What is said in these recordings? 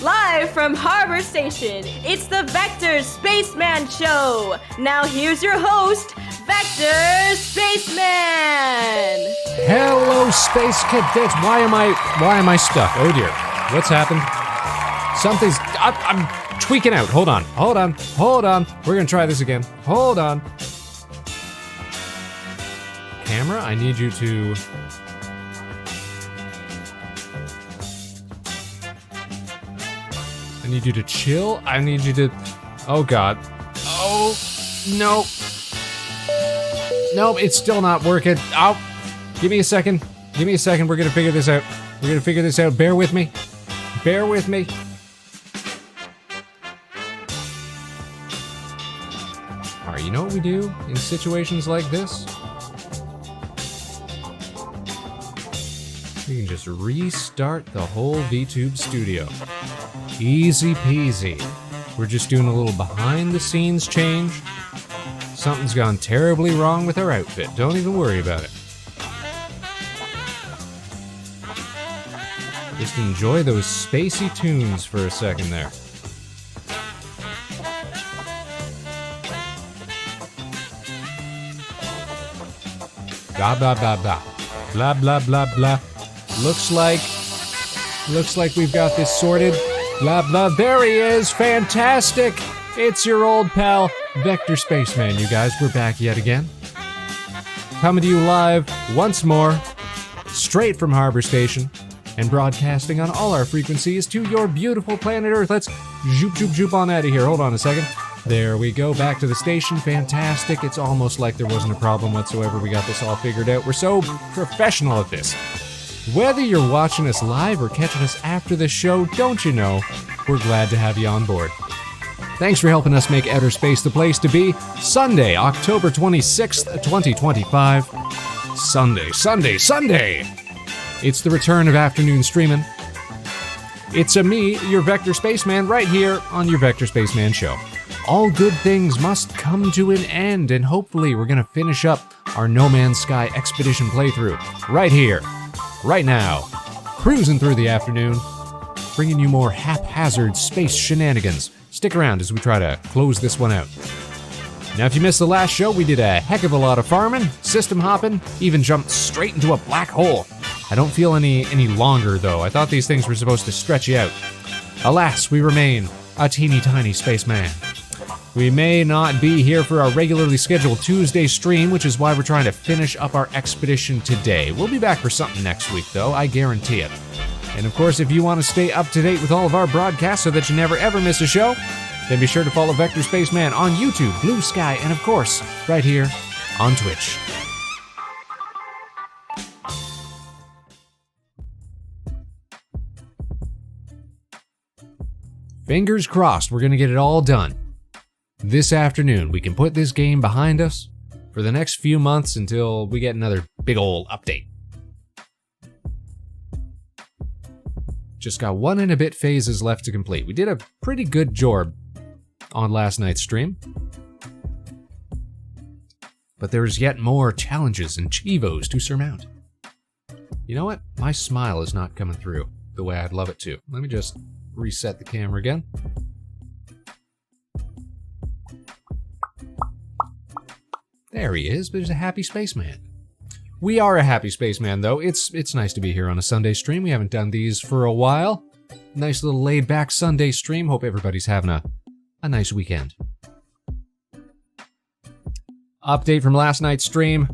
live from Harbor Station. It's the Vector Spaceman Show. Now here's your host, Vector Spaceman. Hello, Space Cadets. Why am I stuck? Oh dear. What's happened? I'm tweaking out. Hold on. We're gonna try this again. Hold on. Camera, I need you to... I need you to chill. I need you to... Oh god. Oh, no. Nope, it's still not working. Oh, give me a second. We're gonna figure this out. Bear with me. Alright, you know what we do in situations like this? We can just restart the whole VTube studio. Easy peasy. We're just doing a little behind the scenes change. Something's gone terribly wrong with our outfit. Don't even worry about it. Just enjoy those spacey tunes for a second there. Blah blah blah blah. Blah blah blah blah. Looks like we've got this sorted. Blah blah. There he is. Fantastic. It's your old pal, Vector Spaceman, you guys. We're back yet again. Coming to you live once more, straight from Harbor Station, and broadcasting on all our frequencies to your beautiful planet Earth. Let's zoop on out of here. Hold on a second. There we go, back to the station. Fantastic. It's almost like there wasn't a problem whatsoever. We got this all figured out. We're so professional at this. Whether you're watching us live or catching us after the show, don't you know, we're glad to have you on board. Thanks for helping us make outer space the place to be. Sunday, October 26th, 2025. Sunday! It's the return of afternoon streaming. It's me, your Vector Spaceman, right here on your Vector Spaceman Show. All good things must come to an end, and hopefully we're gonna finish up our No Man's Sky expedition playthrough right here, right now, cruising through the afternoon, bringing you more haphazard space shenanigans. Stick around as we try to close this one out. Now, if you missed the last show, we did a heck of a lot of farming, system hopping, even jumped straight into a black hole. I don't feel any longer, though. I thought these things were supposed to stretch you out. Alas, we remain a teeny tiny spaceman. We may not be here for our regularly scheduled Tuesday stream, which is why we're trying to finish up our expedition today. We'll be back for something next week, though, I guarantee it. And of course, if you want to stay up to date with all of our broadcasts so that you never ever miss a show, then be sure to follow Vector Spaceman on YouTube, Blue Sky, and of course, right here on Twitch. Fingers crossed we're going to get it all done. This afternoon, we can put this game behind us for the next few months until we get another big ol' update. Just got 1 and a bit phases left to complete. We did a pretty good job on last night's stream. But there's yet more challenges and chivos to surmount. You know what? My smile is not coming through the way I'd love it to. Let me just reset the camera again. There he is, but he's a happy spaceman. We are a happy spaceman, though. It's nice to be here on a Sunday stream. We haven't done these for a while. Nice little laid-back Sunday stream. Hope everybody's having a nice weekend. Update from last night's stream.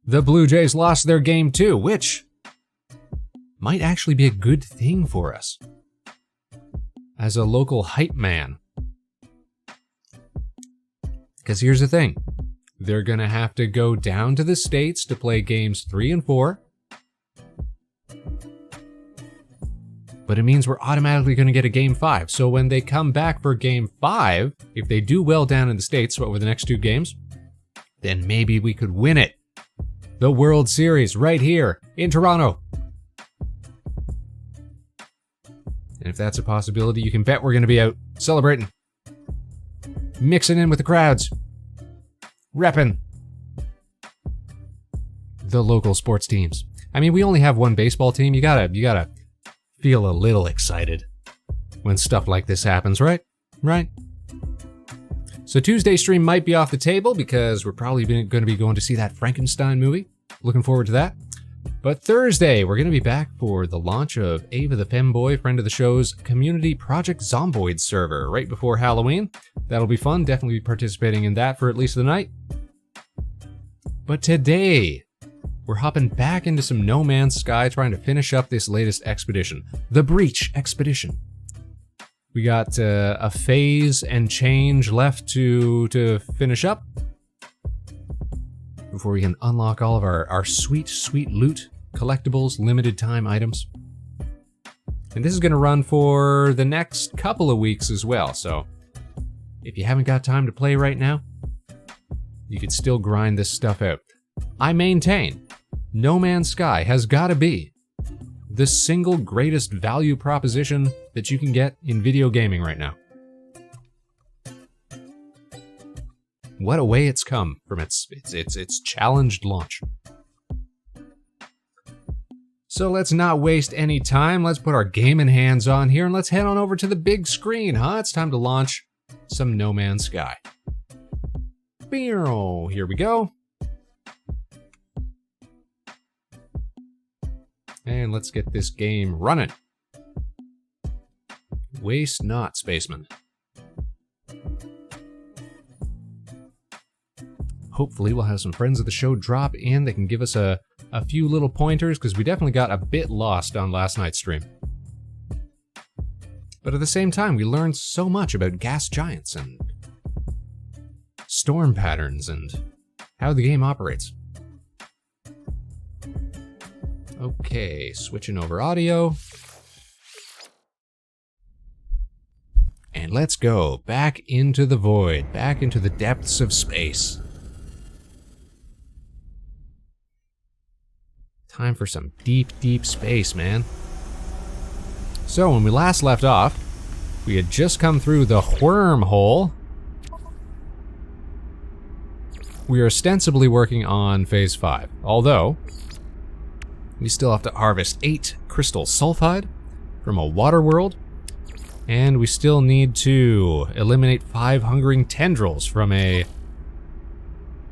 The Blue Jays lost their game 2, which might actually be a good thing for us. As a local hype man. Because here's the thing. They're gonna have to go down to the States to play games 3 and 4. But it means we're automatically gonna get a game 5. So when they come back for game 5, if they do well down in the States over the next 2 games, then maybe we could win it. The World Series right here in Toronto. And if that's a possibility, you can bet we're gonna be out celebrating. Mixing in with the crowds. Reppin' the local sports teams. I mean, we only have one baseball team. You gotta feel a little excited when stuff like this happens, right? Right? So Tuesday stream might be off the table because we're probably going to be going to see that Frankenstein movie. Looking forward to that. But Thursday, we're going to be back for the launch of Ava the Femboy, friend of the show's community Project Zomboid server right before Halloween. That'll be fun. Definitely be participating in that for at least the night. But today, we're hopping back into some No Man's Sky trying to finish up this latest expedition, the Breach Expedition. We got a phase and change left to finish up before we can unlock all of our sweet, sweet loot, collectibles, limited time items. And this is going to run for the next couple of weeks as well, so if you haven't got time to play right now, you could still grind this stuff out. I maintain, No Man's Sky has got to be the single greatest value proposition that you can get in video gaming right now. What a way it's come from its challenged launch. So let's not waste any time. Let's put our gaming hands on here and let's head on over to the big screen, huh? It's time to launch some No Man's Sky. Here we go. And let's get this game running. Waste not, Spaceman. Hopefully we'll have some friends of the show drop in that can give us a few little pointers, because we definitely got a bit lost on last night's stream. But at the same time, we learned so much about gas giants and storm patterns and how the game operates. Okay, switching over audio. And let's go back into the void, back into the depths of space. Time for some deep, deep space, man. So when we last left off, we had just come through the wormhole. We are ostensibly working on Phase 5, although we still have to harvest 8 crystal sulfide from a water world, and we still need to eliminate 5 hungering tendrils from a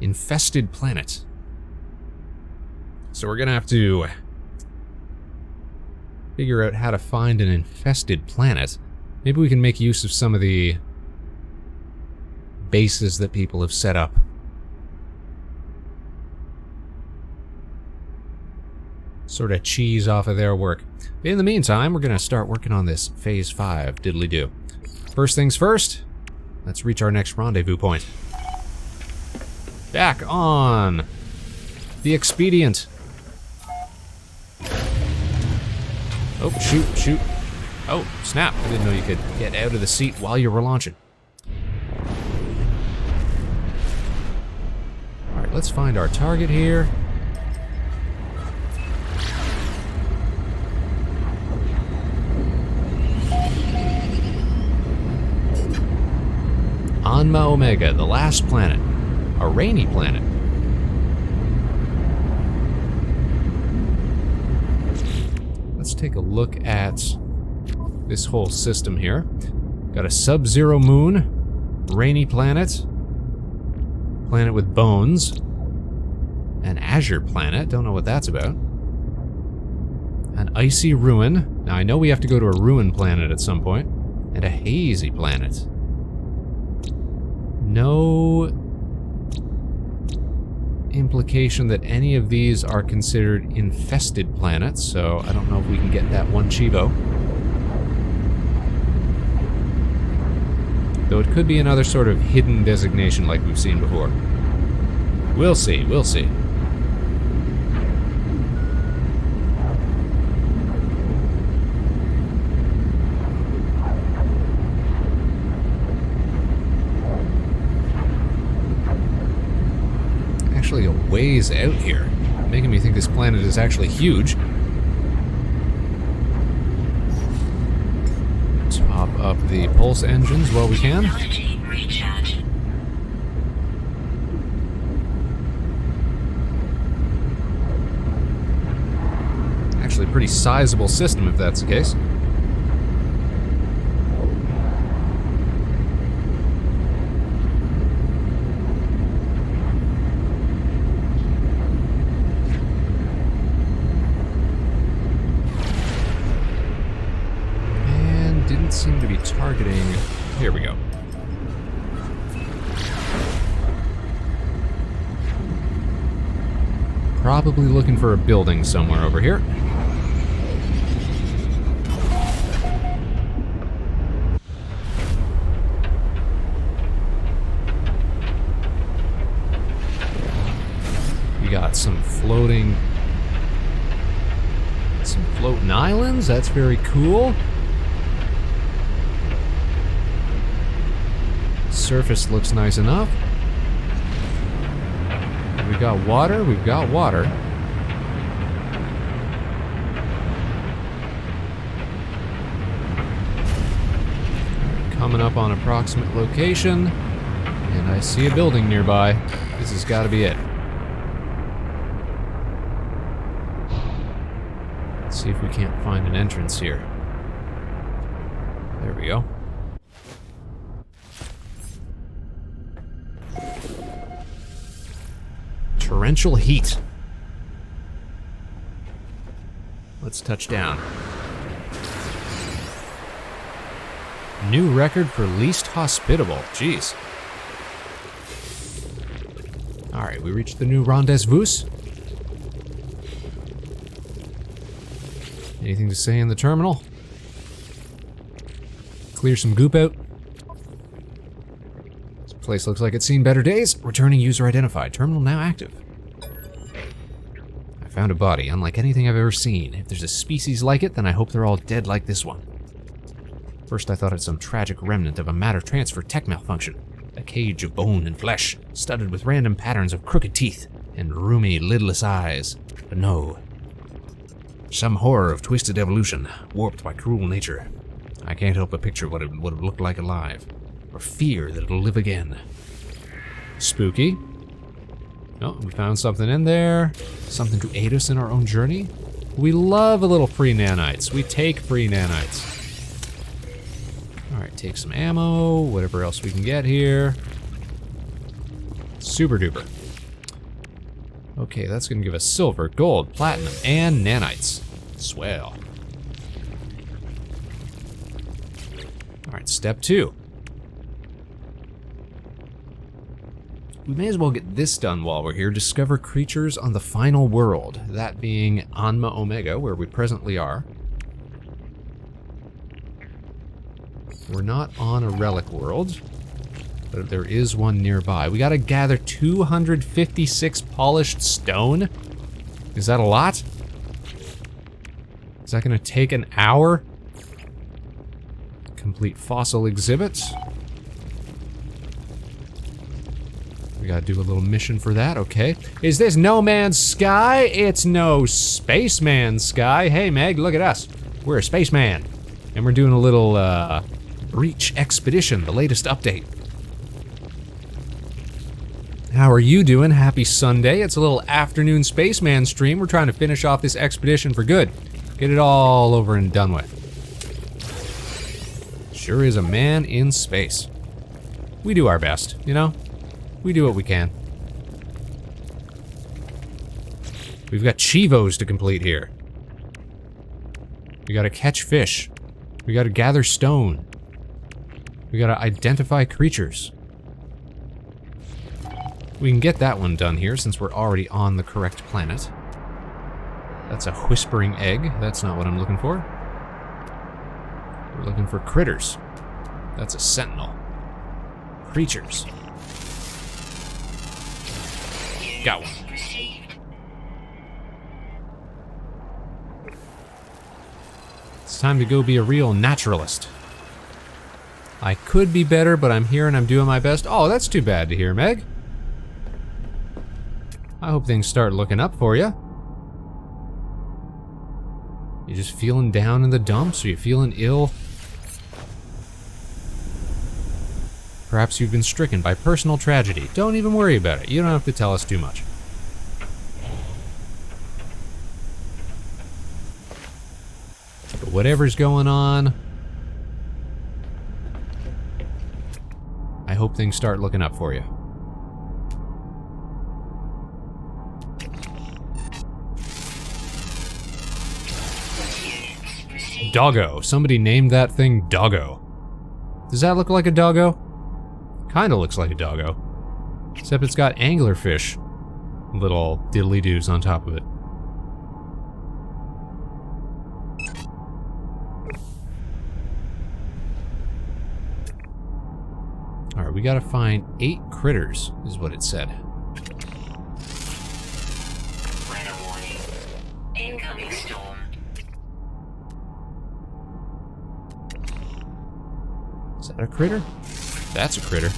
infested planet. So we're gonna have to figure out how to find an infested planet. Maybe we can make use of some of the bases that people have set up. Sort of cheese off of their work. In the meantime, we're gonna start working on this Phase 5 diddly-do. First things first, let's reach our next rendezvous point. Back on the Expedient. Oh, shoot. Oh, snap. I didn't know you could get out of the seat while you were launching. Alright, let's find our target here. Anma Omega, the last planet. A rainy planet. Let's take a look at this whole system here. Got a sub-zero moon, rainy planet, planet with bones, an azure planet, don't know what that's about, an icy ruin. Now I know we have to go to a ruin planet at some point, and a hazy planet. No implication that any of these are considered infested planets, so I don't know if we can get that one Chivo. Though it could be another sort of hidden designation like we've seen before. We'll see, we'll see. Actually a ways out here, making me think this planet is actually huge. Top up the pulse engines while we can. Actually pretty pretty sizable system if that's the case. And didn't seem to be targeting... Here we go. Probably looking for a building somewhere over here. We got some floating islands. That's very cool. Surface looks nice enough. We got water, we've got water. Coming up on approximate location, and I see a building nearby. This has got to be it. Let's see if we can't find an entrance here. There we go. Torrential heat. Let's touch down. New record for least hospitable. Jeez. Alright, we reached the new rendezvous. Anything to say in the terminal? Clear some goop out. This place looks like it's seen better days. Returning user identified. Terminal now active. I found a body, unlike anything I've ever seen. If there's a species like it, then I hope they're all dead like this one. First I thought it was some tragic remnant of a matter transfer tech malfunction. A cage of bone and flesh, studded with random patterns of crooked teeth and roomy, lidless eyes. But no. Some horror of twisted evolution, warped by cruel nature. I can't help but picture what it would have looked like alive, or fear that it'll live again. Spooky. Oh, we found something in there. Something to aid us in our own journey. We love a little free nanites. We take free nanites. Alright, take some ammo, whatever else we can get here. Super duper. Okay, that's gonna give us silver, gold, platinum, and nanites. Swell. Alright, step 2. We may as well get this done while we're here. Discover creatures on the final world. That being Anma Omega, where we presently are. We're not on a relic world, but there is one nearby. We gotta gather 256 polished stone. Is that a lot? Is that gonna take an hour? Complete fossil exhibits. We gotta do a little mission for that, okay. Is this No Man's Sky? It's no Spaceman Sky. Hey Meg, look at us. We're a spaceman. And we're doing a little, Breach Expedition, the latest update. How are you doing? Happy Sunday. It's a little afternoon Spaceman stream. We're trying to finish off this expedition for good. Get it all over and done with. Sure is a man in space. We do our best, you know? We do what we can. We've got Chivos to complete here. We gotta catch fish. We gotta gather stone. We gotta identify creatures. We can get that one done here since we're already on the correct planet. That's a whispering egg. That's not what I'm looking for. We're looking for critters. That's a sentinel. Creatures. Got one. It's time to go be a real naturalist. I could be better, but I'm here and I'm doing my best. Oh, that's too bad to hear, Meg. I hope things start looking up for you. You just feeling down in the dumps? Are you feeling ill? Perhaps you've been stricken by personal tragedy. Don't even worry about it. You don't have to tell us too much. whatever's going on, I hope things start looking up for you. Doggo. Somebody named that thing Doggo. Does that look like a doggo? Kinda looks like a doggo. Except it's got anglerfish little diddly-doos on top of it. Alright, we gotta find 8 critters, is what it said. Weather warning. Incoming storm. Is that a critter? That's a critter.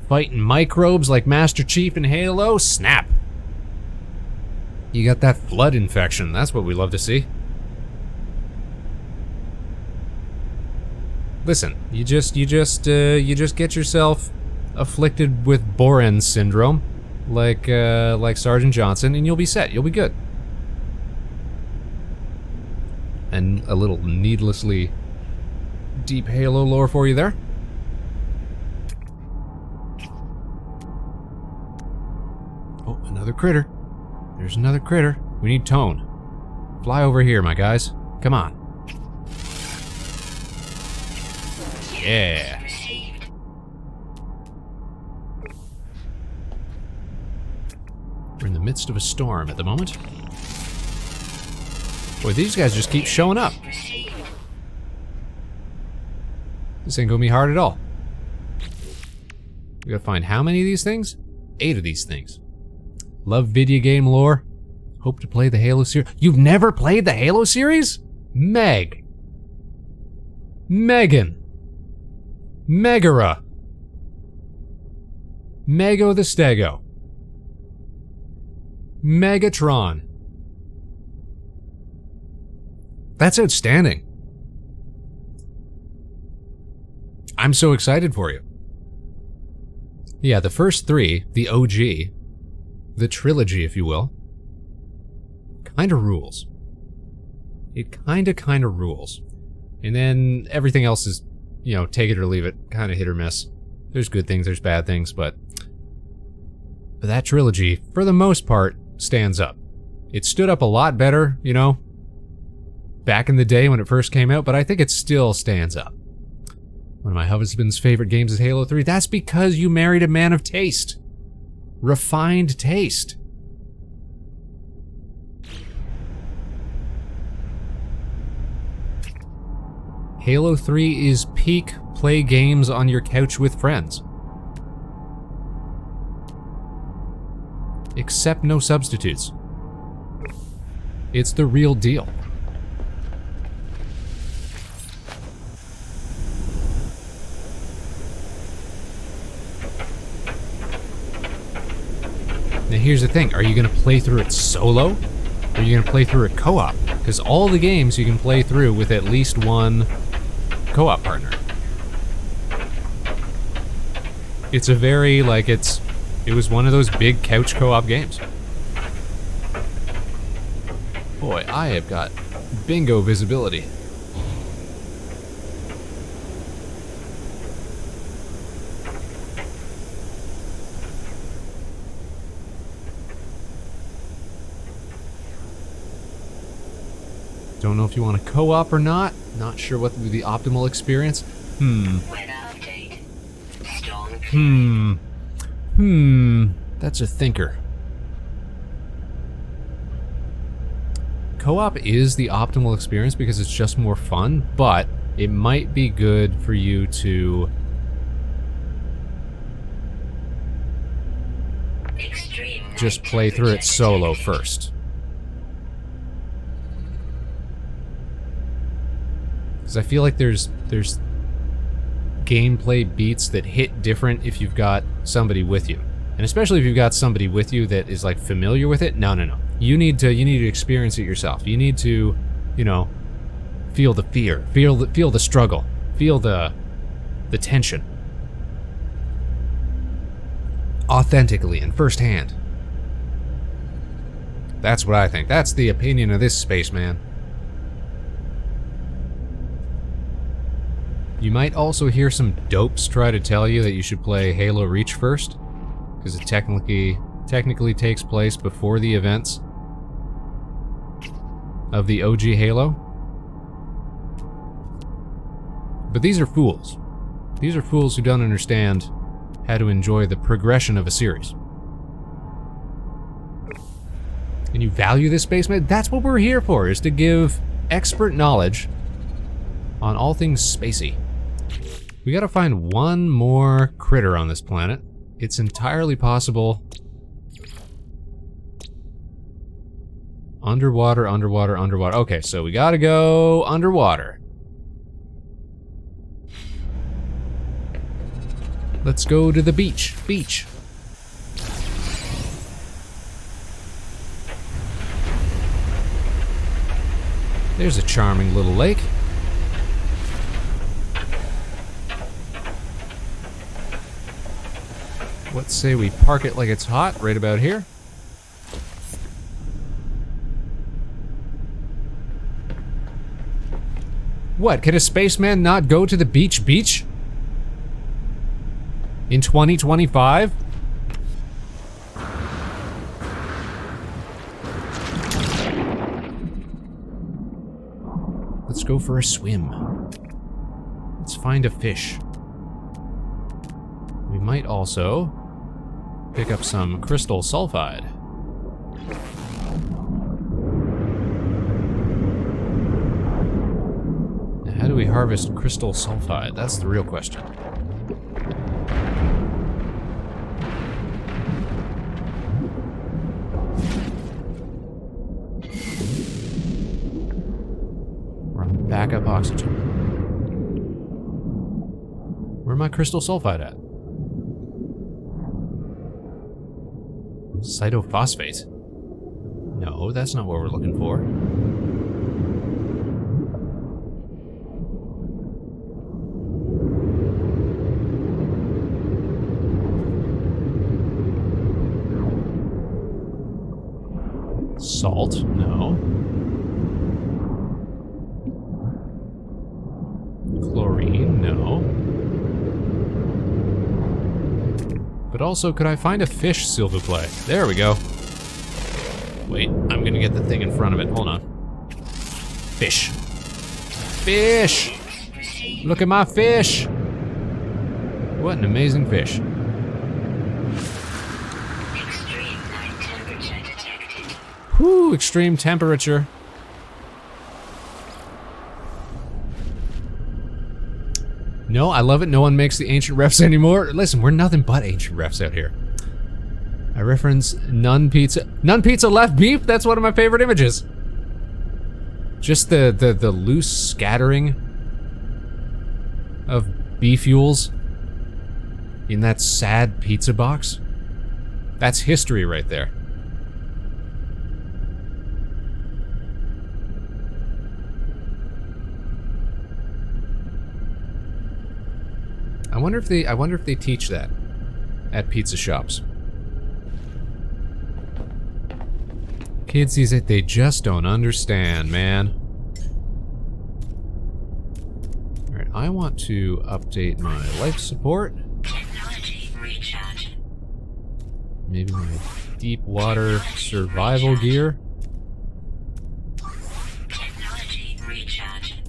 Fighting microbes like Master Chief in Halo? Snap! You got that flood infection. That's what we love to see. Listen, you just get yourself afflicted with Boren syndrome, like Sergeant Johnson, and you'll be set. You'll be good. And a little needlessly deep Halo lore for you there. Oh, another critter. There's another critter. We need tone. Fly over here, my guys. Come on. Yeah. We're in the midst of a storm at the moment. Boy, these guys just keep showing up. This ain't gonna be hard at all. We gotta find how many of these things? 8 of these things. Love video game lore. Hope to play the Halo series. You've never played the Halo series? Meg. Megan. Megara. Mego the Stego. Megatron. That's outstanding. I'm so excited for you. Yeah, the first 3, the OG, the trilogy, if you will, kinda rules. It kinda rules. And then everything else is, you know, take it or leave it, kinda hit or miss. There's good things, there's bad things, but that trilogy, for the most part, stands up. It stood up a lot better, you know, back in the day when it first came out, but I think it still stands up. One of my husband's favorite games is Halo 3. That's because you married a man of taste. Refined taste. Halo 3 is peak play games on your couch with friends. Except no substitutes. It's the real deal. Now here's the thing, are you going to play through it solo? Or are you going to play through it co-op? Because all the games you can play through with at least one co-op partner. It's a very, like, it was one of those big couch co-op games. Boy, I have got bingo visibility. Don't know if you want to co-op or not. Not sure what would be the optimal experience. That's a thinker. Co-op is the optimal experience because it's just more fun, but it might be good for you to just play through it solo first. Because I feel like there's gameplay beats that hit different if you've got somebody with you. And especially if you've got somebody with you that is like familiar with it. No. You need to experience it yourself. You need to, you know, feel the fear, feel the struggle, feel the tension. Authentically and firsthand. That's what I think. That's the opinion of this spaceman. You might also hear some dopes try to tell you that you should play Halo Reach first, because it technically takes place before the events of the OG Halo. But these are fools. These are fools who don't understand how to enjoy the progression of a series. And you value this, Spaceman? That's what we're here for, is to give expert knowledge on all things spacey. We gotta find one more critter on this planet. It's entirely possible. Underwater, underwater, underwater. Okay, so we gotta go underwater. Let's go to the beach. Beach. There's a charming little lake. Let's say we park it like it's hot, right about here. What, can a spaceman not go to the beach? In 2025? Let's go for a swim. Let's find a fish. We might also pick up some crystal sulfide. Now, how do we harvest crystal sulfide? That's the real question. Backup oxygen. Where my crystal sulfide at? Cytophosphate? No, that's not what we're looking for. Salt? No. Chlorine? No. But also, could I find a fish, s'il vous plaît? There we go. Wait, I'm gonna get the thing in front of it. Hold on. Fish. Fish! Look at my fish! What an amazing fish. Extreme night temperature detected. Whew, extreme temperature. No, I love it. No one makes the ancient refs anymore. Listen, we're nothing but ancient refs out here. I reference none pizza. None pizza left beef? That's one of my favorite images. Just the loose scattering of B-fuels in that sad pizza box. That's history right there. I wonder if they teach that at pizza shops. Kids these days, they just don't understand, man. Alright, I want to update my life support. Technology recharge. Maybe my deep water survival gear. Technology recharge.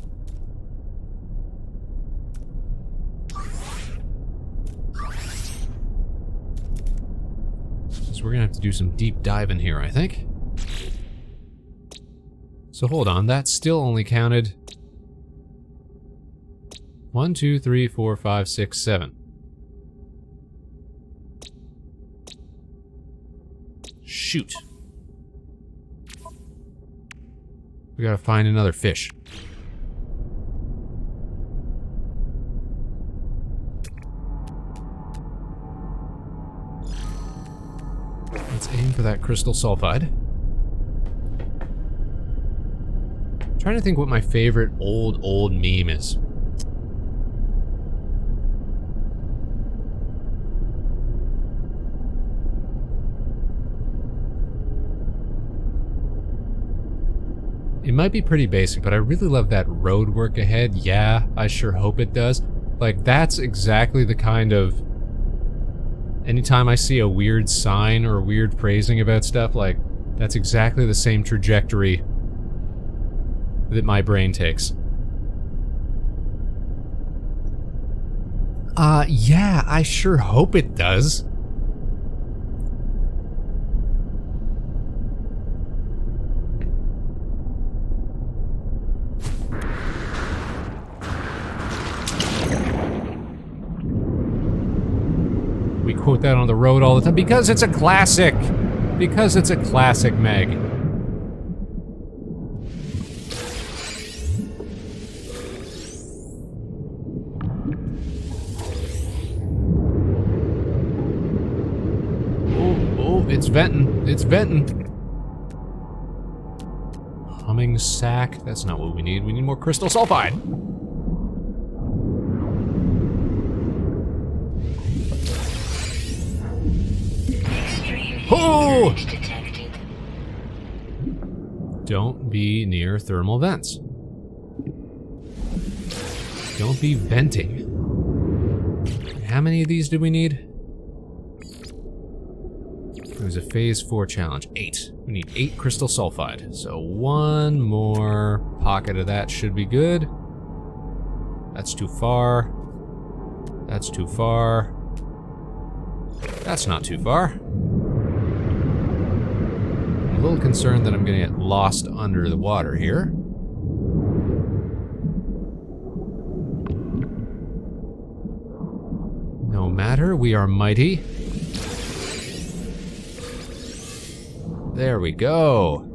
So we're gonna have to do some deep diving here, I think. So hold on, that still only counted 1, 2, 3, 4, 5, 6, 7. Shoot. We gotta find another fish. Let's aim for that crystal sulfide. I'm trying to think what my favorite old meme is. might be pretty basic, but I really love that road work ahead. Yeah, I sure hope it does. Like, that's exactly the kind of... Anytime I see a weird sign or weird phrasing about stuff, like, that's exactly the same trajectory that my brain takes. Yeah, I sure hope it does. We quote that on the road all the time because it's a classic. Because it's a classic, Meg. Oh, it's venting. It's venting. Humming sack. That's not what we need. We need more crystal sulfide. Oh! Detected. Don't be near thermal vents. Don't be venting. How many of these do we need? It was a phase 4 challenge. 8. We need 8 crystal sulfide. So one more pocket of that should be good. That's too far. That's too far. That's not too far. I'm a little concerned that I'm gonna get lost under the water here. No matter, we are mighty. There we go.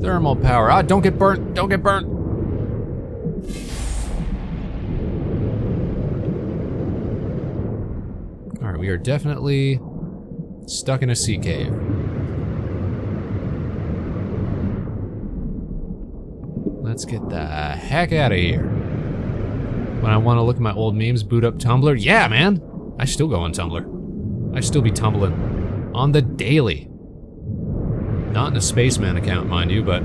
Thermal power. Ah, don't get burnt. Don't get burnt. All right, we are definitely stuck in a sea cave. Let's get the heck out of here. When I want to look at my old memes, boot up Tumblr. Yeah, man. I still go on Tumblr. I still be tumbling on the daily. Not in a Spaceman account, mind you, but...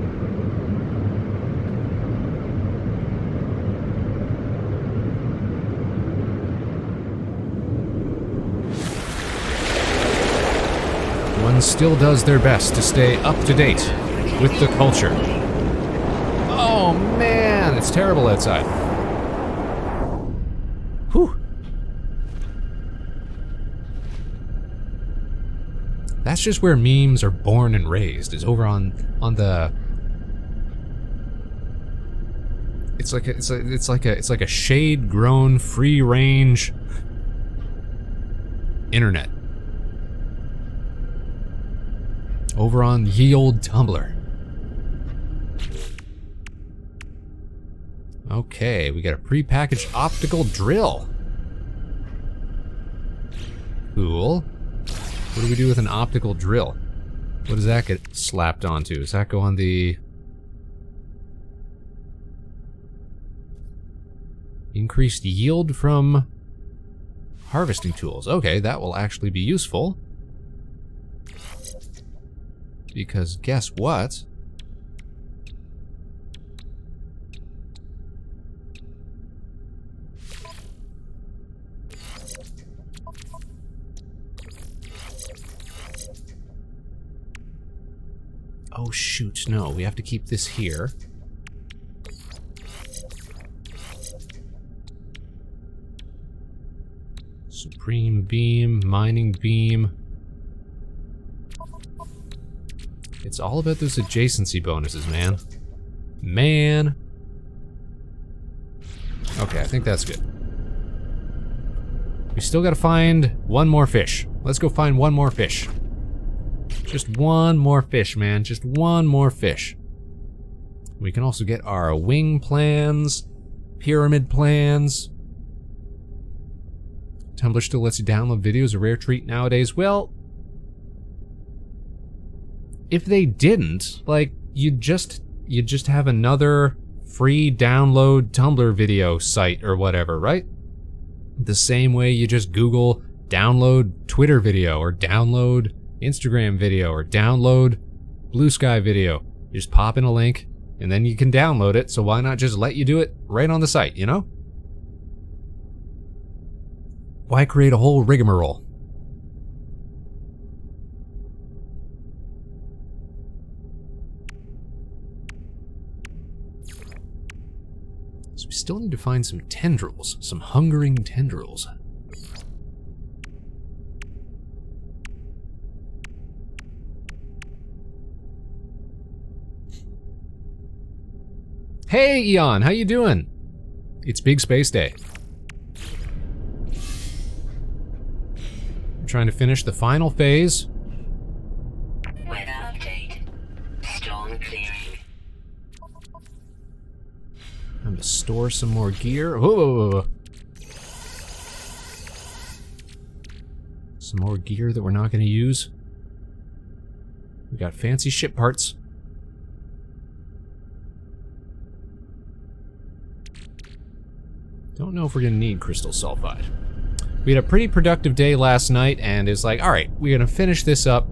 one still does their best to stay up to date with the culture. Oh man, it's terrible outside. Whew. That's just where memes are born and raised, is over on the... It's like a shade-grown, free-range internet. Over on ye old Tumblr. Okay, we got a prepackaged optical drill. Cool. What do we do with an optical drill? What does that get slapped onto? Does that go on the... increased yield from harvesting tools? Okay, that will actually be useful. Because guess what? Oh shoot, no, we have to keep this here. Supreme beam, mining beam. It's all about those adjacency bonuses, man. Man. Okay, I think that's good. We still gotta find one more fish. Let's go find one more fish. Just one more fish, man. Just one more fish. We can also get our wing plans, pyramid plans. Tumblr still lets you download videos, a rare treat nowadays. Well, if they didn't, like, you'd just have another free download Tumblr video site or whatever, right? The same way you just Google download Twitter video or download Instagram video or download Blue Sky video. You just pop in a link And then you can download it, so why not just let you do it right on the site, you know? Why create a whole rigmarole? So we still need to find some tendrils, some hungering tendrils. Hey, Eon, how you doing? It's Big Space Day. I'm trying to finish the final phase. Weather update. Storm clearing. I'm gonna store some more gear. Whoa. Some more gear that we're not gonna use. We got fancy ship parts. Don't know if we're gonna need crystal sulfide. We had a pretty productive day last night, and it's like, alright, we're gonna finish this up.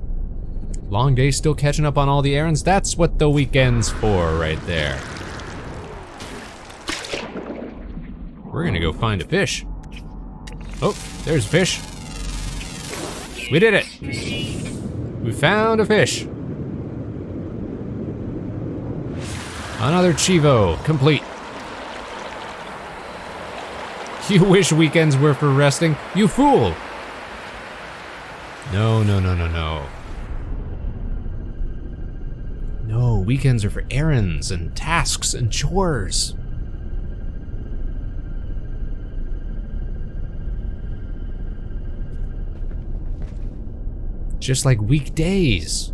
Long day still catching up on all the errands. That's what the weekend's for right there. We're gonna go find a fish. Oh, there's a fish. We did it! We found a fish. Another Chivo, complete. You wish weekends were for resting, you fool! No. No, weekends are for errands and tasks and chores. Just like weekdays.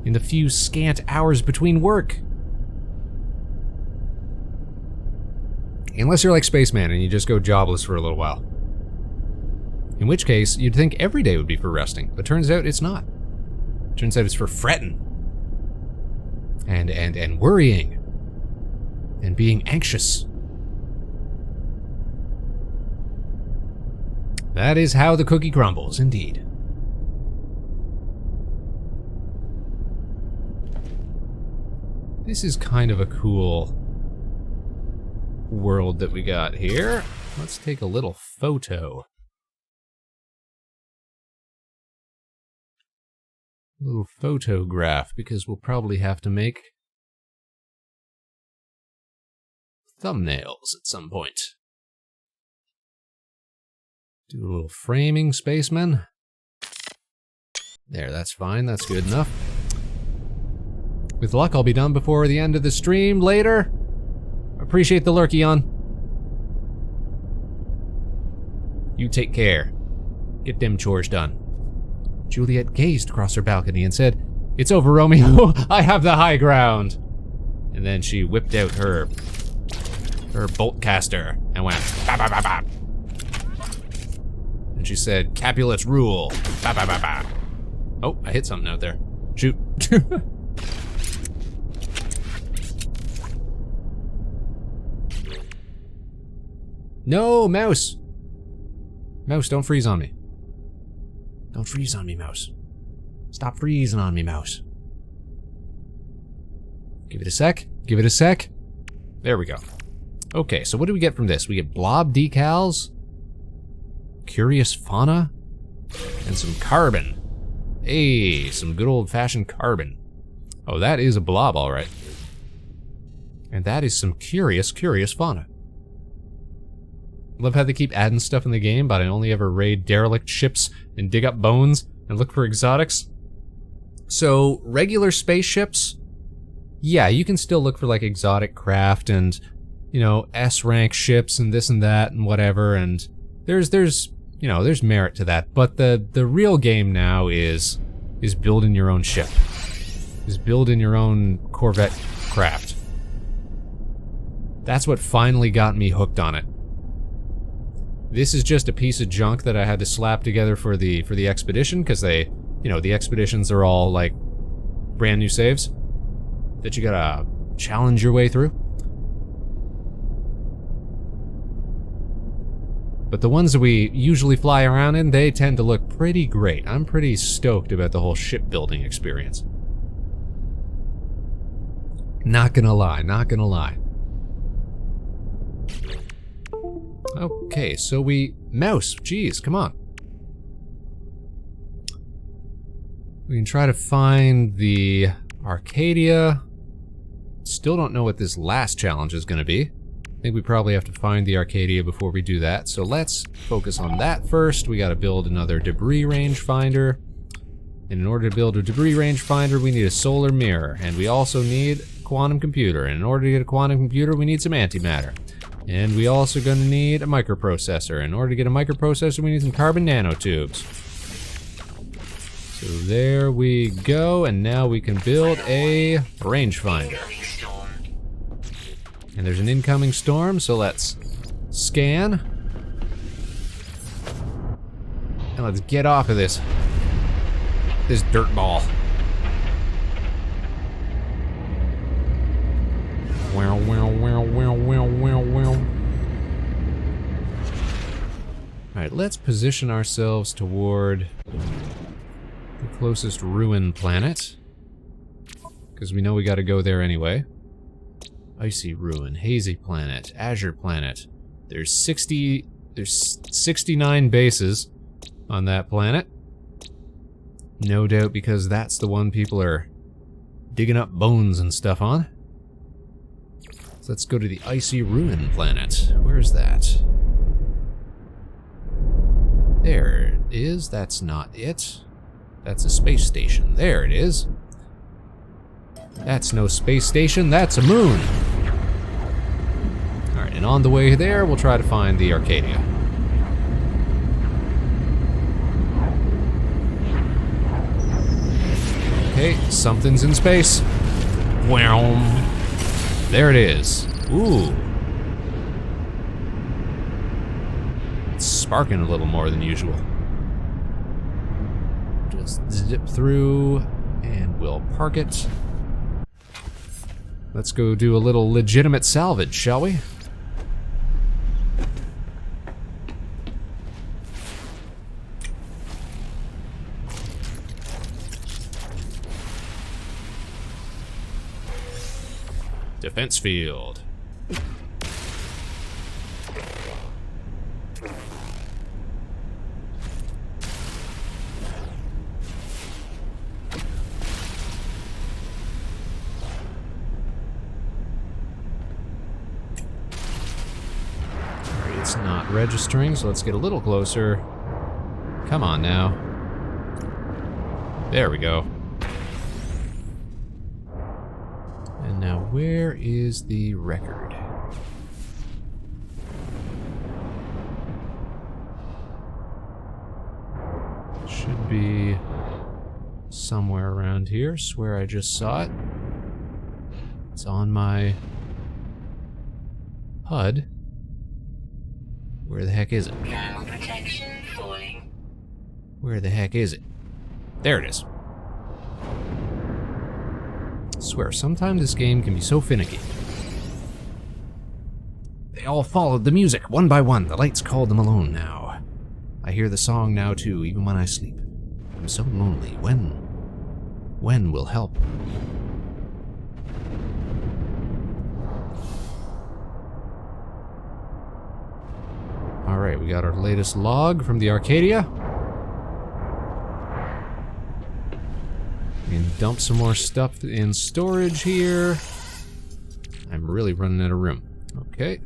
In the few scant hours between work. Unless you're like Spaceman and you just go jobless for a little while. In which case, you'd think every day would be for resting, but turns out it's not. Turns out it's for fretting. And worrying. And being anxious. That is how the cookie crumbles, indeed. This is kind of a cool world that we got here. Let's take a little photo. A little photograph, because we'll probably have to make thumbnails at some point. Do a little framing, Spaceman. There, that's fine, that's good enough. With luck, I'll be done before the end of the stream later. Appreciate the lurk, Eon. You take care. Get them chores done. Juliet gazed across her balcony and said, "It's over, Romeo. I have the high ground." And then she whipped out her bolt caster and went, "Ba ba ba ba." And she said, "Capulets rule. Ba ba ba ba." Oh, I hit something out there. Shoot. No, mouse! Mouse, don't freeze on me. Don't freeze on me, mouse. Stop freezing on me, mouse. Give it a sec. Give it a sec. There we go. Okay, so what do we get from this? We get blob decals, curious fauna, and some carbon. Hey, some good old-fashioned carbon. Oh, that is a blob, all right. And that is some curious fauna. Love how they keep adding stuff in the game, but I only ever raid derelict ships and dig up bones and look for exotics. So, regular spaceships, yeah, you can still look for like exotic craft and, you know, S-rank ships and this and that and whatever, and there's merit to that. But the real game now is building your own ship. Is building your own Corvette craft. That's what finally got me hooked on it. This is just a piece of junk that I had to slap together for the expedition, because they, you know, the expeditions are all like brand new saves that you gotta challenge your way through. But the ones that we usually fly around in, they tend to look pretty great. I'm pretty stoked about the whole shipbuilding experience. Not gonna lie, not gonna lie. Okay, so mouse, jeez, come on. We can try to find the Arcadia. Still don't know what this last challenge is gonna be. I think we probably have to find the Arcadia before we do that, so let's focus on that first. We gotta build another debris rangefinder. And in order to build a debris rangefinder, we need a solar mirror, and we also need a quantum computer. And in order to get a quantum computer, we need some antimatter. And we also gonna need a microprocessor. In order to get a microprocessor, we need some carbon nanotubes. So there we go, and now we can build a rangefinder. And there's an incoming storm, so let's scan. And let's get off of this dirt ball. Wow, wow, wow, wow, wow, wow, wow. Alright, let's position ourselves toward the closest ruin planet. Because we know we gotta go there anyway. Icy ruin, hazy planet, azure planet. There's 69 bases on that planet. No doubt because that's the one people are digging up bones and stuff on. So let's go to the icy ruin planet. Where's that? There it is. That's not it. That's a space station. There it is. That's no space station, that's a moon. Alright, and on the way there, we'll try to find the Arcadia. Okay, something's in space. Wow. There it is. Ooh. It's sparking a little more than usual. Just zip through, and we'll park it. Let's go do a little legitimate salvage, shall we? Defense field. It's not registering, so let's get a little closer. Come on now. There we go. And now where is the record? Should be somewhere around here. Swear I just saw it. It's on my HUD. Where the heck is it? Thermal protection falling. Where the heck is it? There it is. I swear, sometimes this game can be so finicky. They all followed the music, one by one. The lights called them alone now. I hear the song now too, even when I sleep. I'm so lonely. When will help? Alright, we got our latest log from the Arcadia. We can dump some more stuff in storage here. I'm really running out of room. Okay.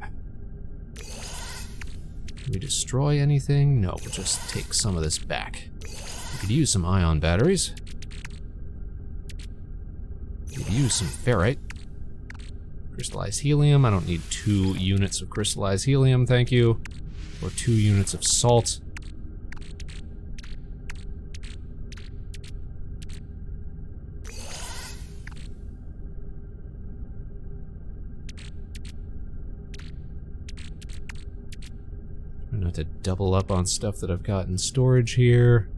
Can we destroy anything? No, we'll just take some of this back. We could use some ion batteries. We could use some ferrite. Crystallized helium. I don't need 2 units of crystallized helium, thank you. Or 2 units of salt. Try not to double up on stuff that I've got in storage here.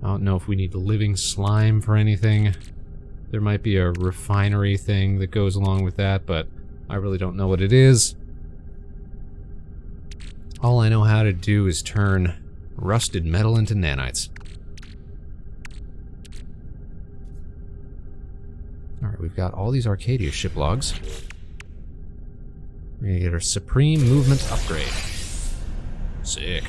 I don't know if we need living slime for anything. There might be a refinery thing that goes along with that, but I really don't know what it is. All I know how to do is turn rusted metal into nanites. Alright, we've got all these Arcadia ship logs. We're gonna get our Supreme Movement upgrade. Sick.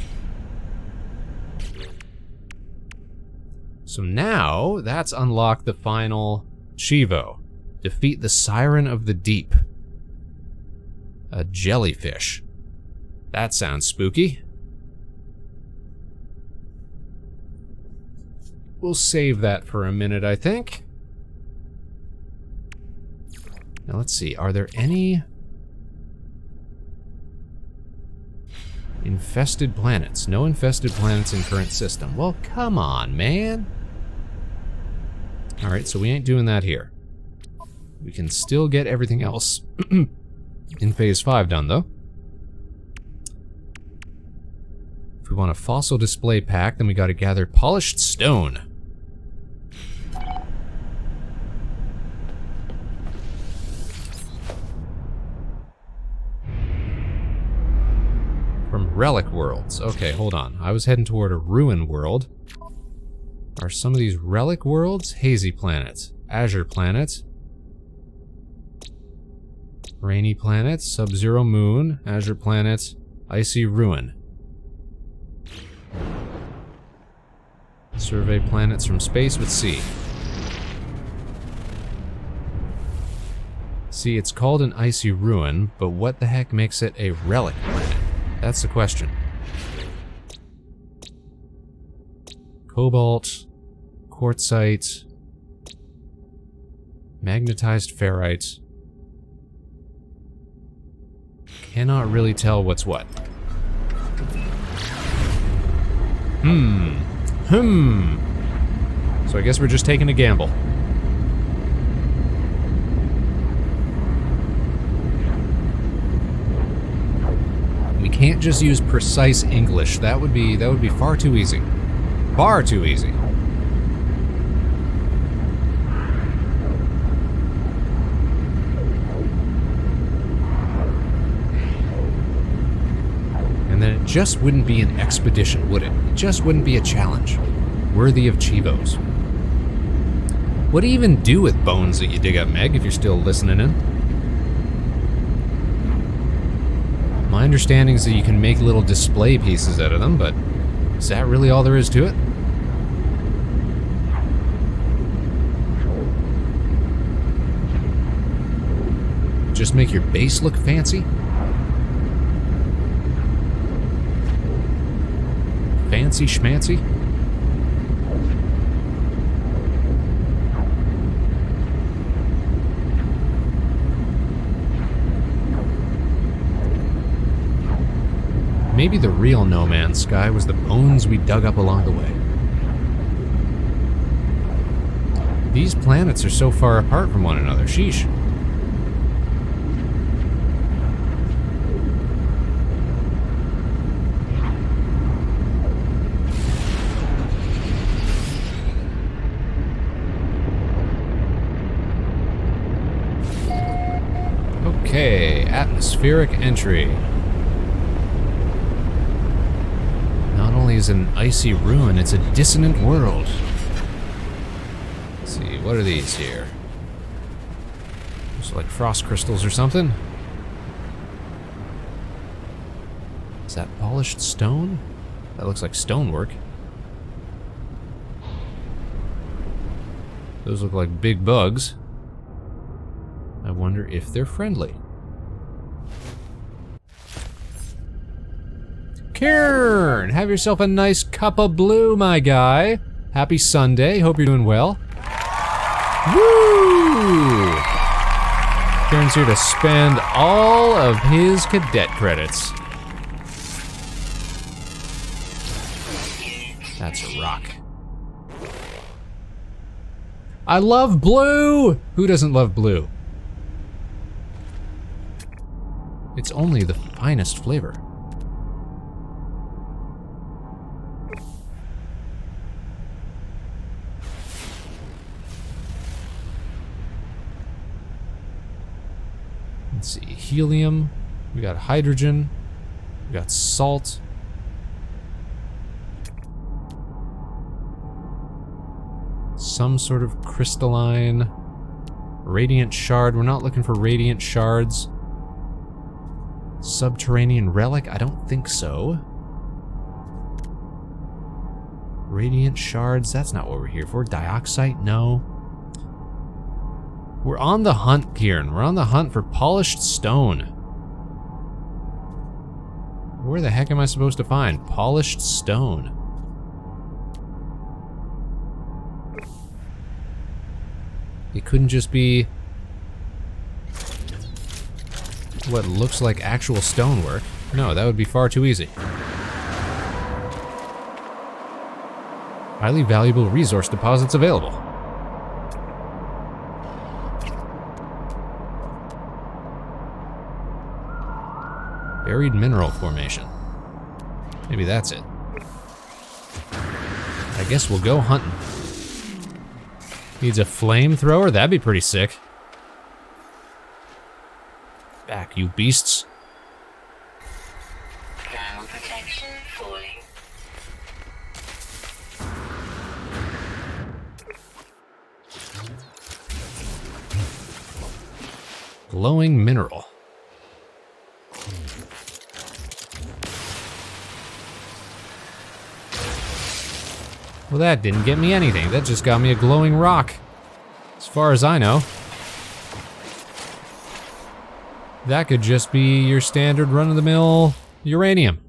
So now, that's unlocked the final Chivo. Defeat the Siren of the Deep. A jellyfish. That sounds spooky. We'll save that for a minute, I think. Now let's see, are there any infested planets? No infested planets in current system. Well, come on, man. Alright, so we ain't doing that here. We can still get everything else in Phase 5 done, though. If we want a fossil display pack, then we gotta gather polished stone. From relic worlds. Okay, hold on. I was heading toward a ruin world. Are some of these relic worlds? Hazy planet, azure planet, rainy planet, sub-zero moon, azure planet, icy ruin. Survey planets from space with C. See, it's called an icy ruin, but what the heck makes it a relic planet? That's the question. Cobalt, quartzite, magnetized ferrite. Cannot really tell what's what. So I guess we're just taking a gamble. We can't just use precise English. That would be far too easy. Far too easy. And then it just wouldn't be an expedition, would it? It just wouldn't be a challenge worthy of Chivos. What do you even do with bones that you dig up, Meg, if you're still listening in? My understanding is that you can make little display pieces out of them, but is that really all there is to it? Just make your base look fancy? Fancy schmancy? Maybe the real No Man's Sky was the bones we dug up along the way. These planets are so far apart from one another, sheesh. Okay, atmospheric entry. Not only is it an icy ruin, it's a dissonant world. Let's see, what are these here? Looks like frost crystals or something. Is that polished stone? That looks like stonework. Those look like big bugs. I wonder if they're friendly. Kern, have yourself a nice cup of blue, my guy. Happy Sunday, hope you're doing well. Woo! Kern's here to spend all of his cadet credits. That's a rock. I love blue! Who doesn't love blue? It's only the finest flavor. Let's see, helium, we got hydrogen, we got salt. Some sort of crystalline Radiant shard. We're not looking for radiant shards. Subterranean relic? I don't think so. Radiant shards? That's not what we're here for. Dioxite? No. We're on the hunt, Kieran. We're on the hunt for polished stone. Where the heck am I supposed to find polished stone? It couldn't just be what looks like actual stonework. No, that would be far too easy. Highly valuable resource deposits available. Buried mineral formation. Maybe that's it. I guess we'll go hunting. Needs a flamethrower? That'd be pretty sick. Back, you beasts. Ground protection falling. Glowing mineral. Well, that didn't get me anything. That just got me a glowing rock. As far as I know. That could just be your standard run-of-the-mill uranium.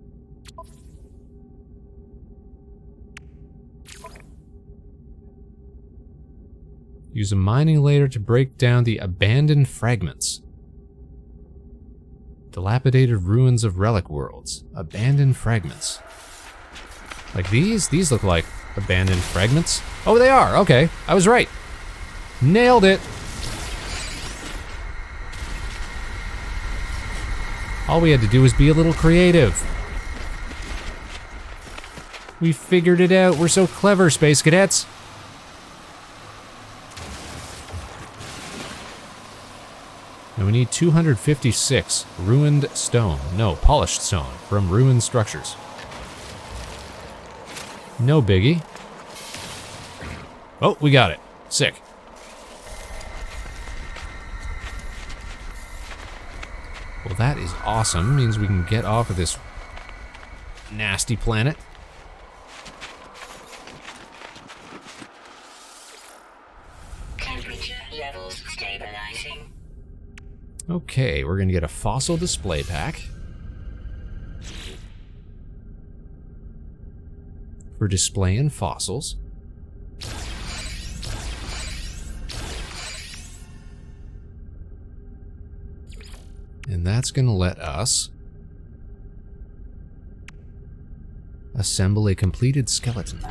Use a mining laser to break down the abandoned fragments. Dilapidated ruins of relic worlds. Abandoned fragments. Like these? These look like abandoned fragments. Oh, they are. Okay, I was right. Nailed it. All we had to do was be a little creative. We figured it out. We're so clever, Space Cadets. Now we need 256 ruined stone. No, polished stone from ruined structures. No biggie. Oh, we got it. Sick. Well, that is awesome. Means we can get off of this nasty planet. Temperature levels stabilizing. Okay, we're gonna get a fossil display pack. For displaying fossils. And that's gonna let us assemble a completed skeleton.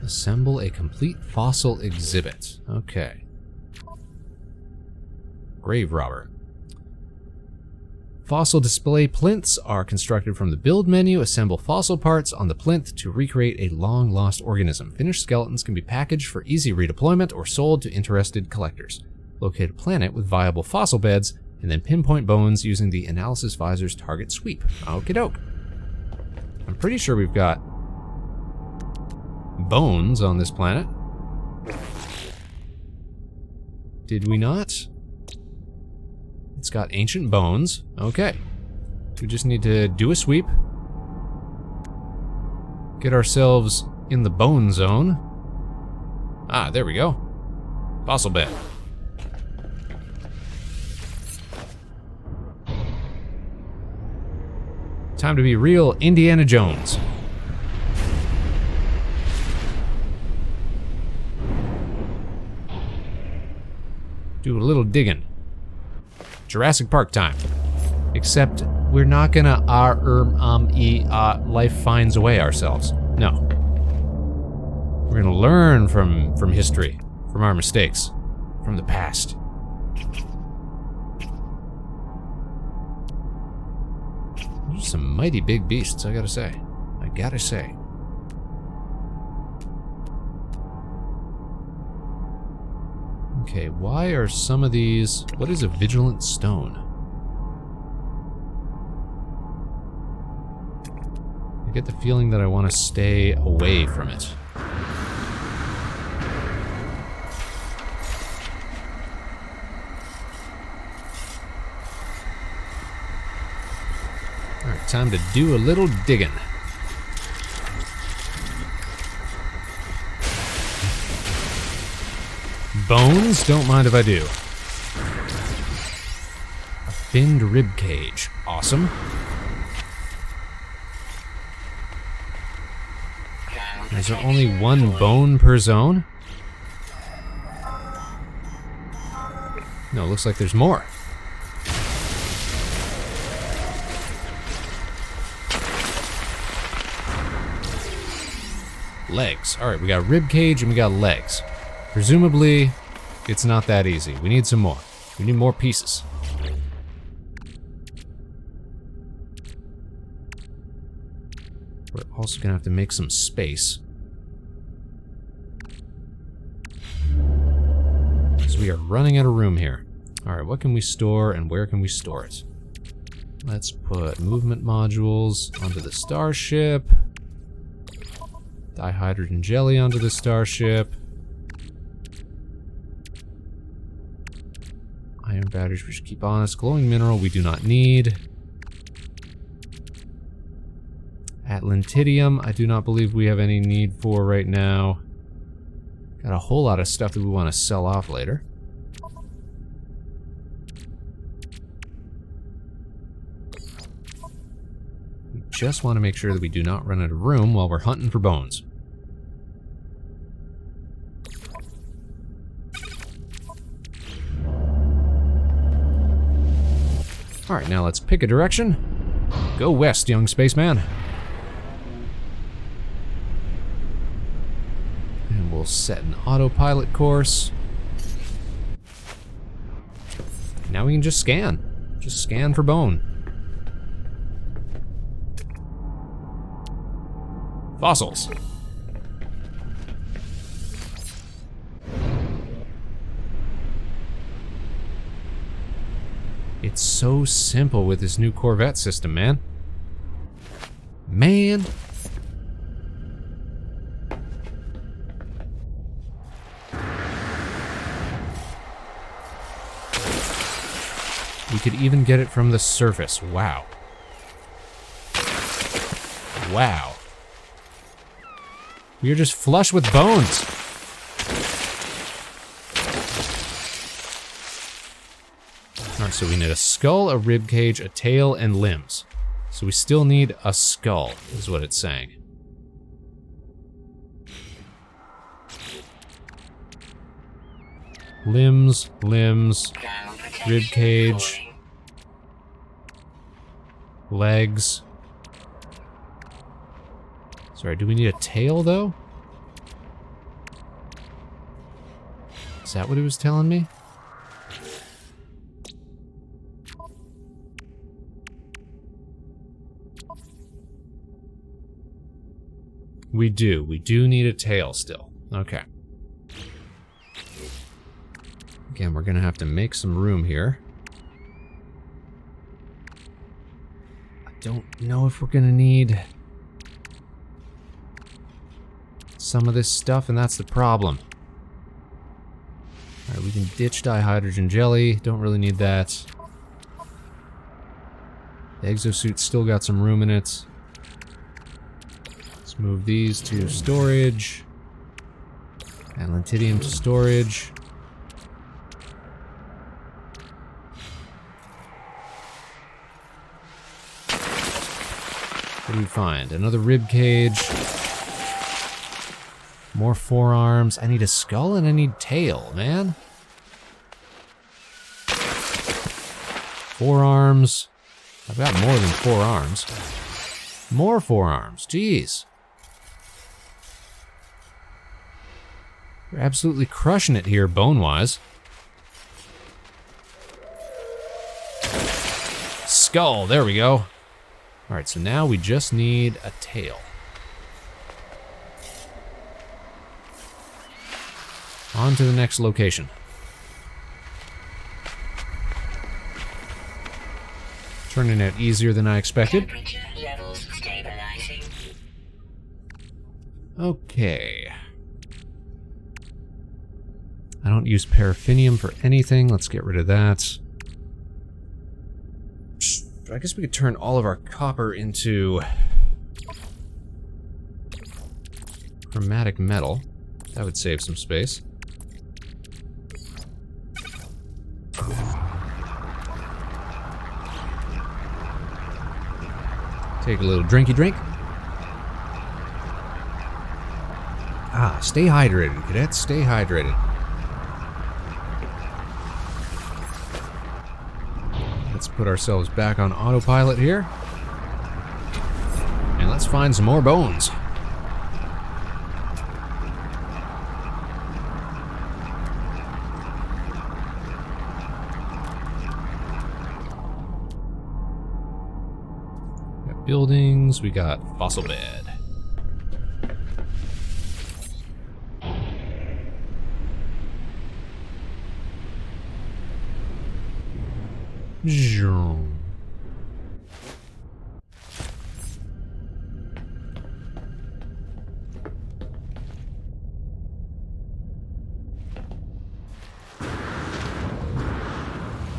Assemble a complete fossil exhibit. Okay. Grave robber. Fossil display plinths are constructed from the build menu. Assemble fossil parts on the plinth to recreate a long-lost organism. Finished skeletons can be packaged for easy redeployment or sold to interested collectors. Locate a planet with viable fossil beds, and then pinpoint bones using the analysis visor's target sweep. Okie doke. I'm pretty sure we've got bones on this planet. Did we not? It's got ancient bones. Okay. So we just need to do a sweep. Get ourselves in the bone zone. Ah, there we go. Fossil bed. Time to be real Indiana Jones. Do a little digging. Jurassic Park time. Except we're not gonna life finds a way ourselves. No. We're gonna learn from history, from our mistakes, from the past. Those are some mighty big beasts, I gotta say. Okay, why are some of these... What is a vigilant stone? I get the feeling that I want to stay away from it. time to do a little digging. Bones? Don't mind if I do. A finned rib cage. Awesome. Is there only one bone per zone? No, it looks like there's more. Legs. Alright, we got rib cage and we got legs. Presumably, it's not that easy. We need some more. We need more pieces. We're also gonna have to make some space. Because we are running out of room here. Alright, what can we store and where can we store it? Let's put movement modules onto the starship. Dihydrogen jelly onto the starship. Iron batteries we should keep on us. Glowing mineral we do not need. Atlantidium I do not believe we have any need for right now. Got a whole lot of stuff that we want to sell off later. We just want to make sure that we do not run out of room while we're hunting for bones. Alright, now let's pick a direction. Go west, young spaceman. And we'll set an autopilot course. Now we can just scan. Just scan for bone. Fossils. It's so simple with this new Corvette system, man. Man. We could even get it from the surface. Wow. Wow. We are just flush with bones. Alright, so we need a skull, a rib cage, a tail, and limbs. So we still need a skull, is what it's saying. Limbs, rib cage, legs. Sorry, do we need a tail, though? Is that what it was telling me? We do need a tail still. Okay. Again, we're gonna have to make some room here. I don't know if we're gonna need some of this stuff, and that's the problem. Alright, we can ditch dihydrogen jelly. Don't really need that. The exosuit's still got some room in it. Let's move these to storage. Atlantidium to storage. What do we find? Another rib cage. More forearms. I need a skull and I need tail, man. Forearms. I've got more than 4 arms. More forearms. Jeez. We're absolutely crushing it here, bone-wise. Skull. There we go. Alright, so now we just need a tail. On to the next location. Turning out easier than I expected. Temperature levels stabilizing. Okay. I don't use paraffinium for anything. Let's get rid of that. But I guess we could turn all of our copper into chromatic metal. That would save some space. Take a little drinky drink. Ah, stay hydrated, cadets. Stay hydrated. Let's put ourselves back on autopilot here. And let's find some more bones. Got buildings, we got fossil bed. Zoom.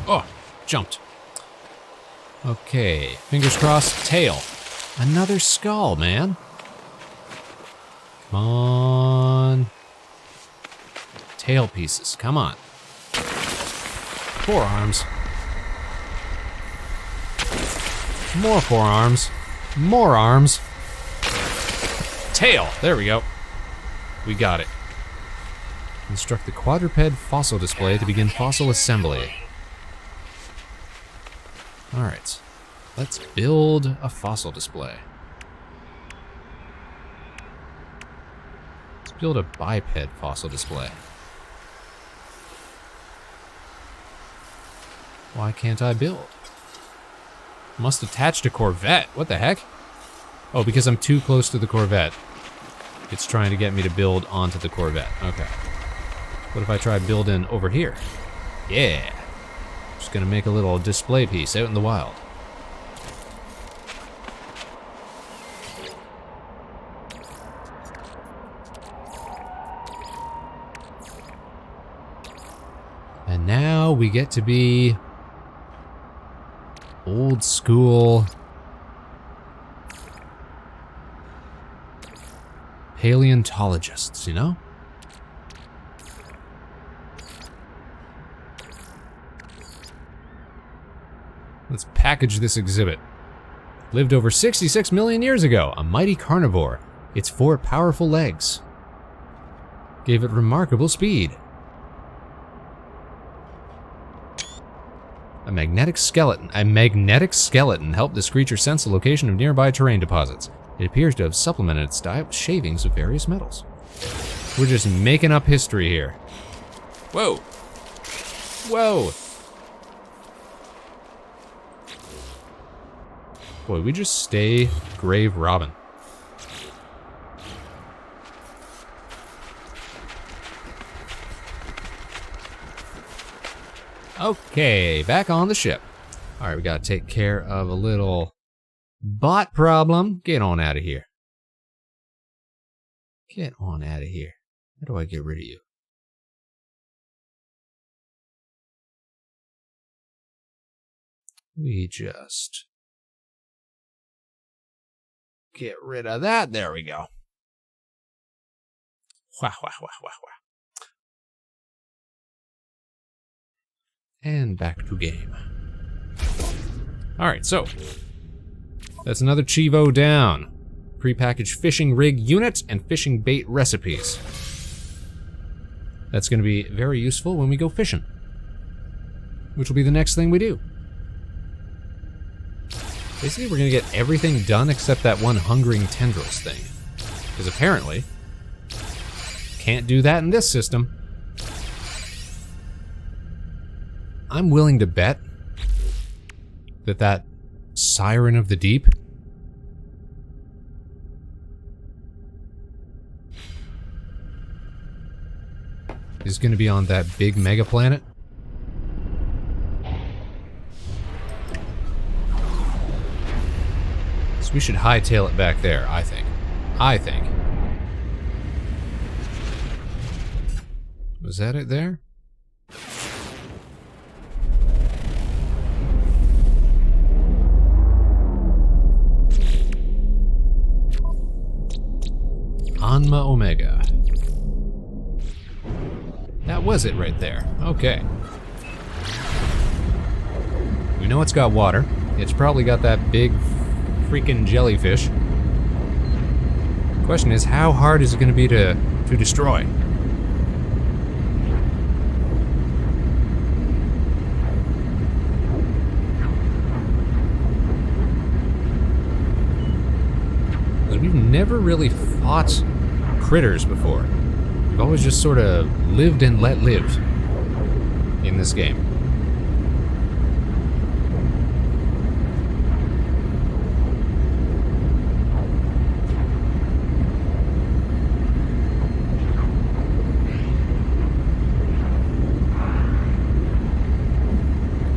Oh, jumped. Okay, fingers crossed, tail. Another skull, man. Come on. Tail pieces, come on. Forearms. More forearms. More arms. Tail. There we go. We got it. Construct the quadruped fossil display to begin fossil assembly. Alright. Let's build a fossil display. Let's build a biped fossil display. Why can't I build? Must attach to Corvette. What the heck? Oh, because I'm too close to the Corvette. It's trying to get me to build onto the Corvette. Okay. What if I try building over here? Yeah. Just gonna make a little display piece out in the wild. And now we get to be old school paleontologists, you know? Let's package this exhibit. Lived over 66 million years ago, a mighty carnivore. Its 4 powerful legs gave it remarkable speed. A magnetic skeleton helped this creature sense the location of nearby terrain deposits. It appears to have supplemented its diet with shavings of various metals. We're just making up history here. Whoa. Whoa. Boy, we just stay grave robbing. Okay, back on the ship. All right, we gotta take care of a little bot problem. Get on out of here. Get on out of here. How do I get rid of you? We just get rid of that. There we go. Wah, wah, wah, wah, wah. And back to game. Alright, so that's another Chivo down. Prepackaged fishing rig units and fishing bait recipes. That's going to be very useful when we go fishing, which will be the next thing we do. Basically, we're going to get everything done except that one hungering tendrils thing. Because apparently, can't do that in this system. I'm willing to bet that that Siren of the Deep is going to be on that big mega planet. So we should hightail it back there, I think. Was that it there? Omega. That was it right there. Okay. We know it's got water. It's probably got that big freaking jellyfish. The question is, how hard is it going to be to destroy? Because we've never really fought critters before. We've always just sort of lived and let live in this game.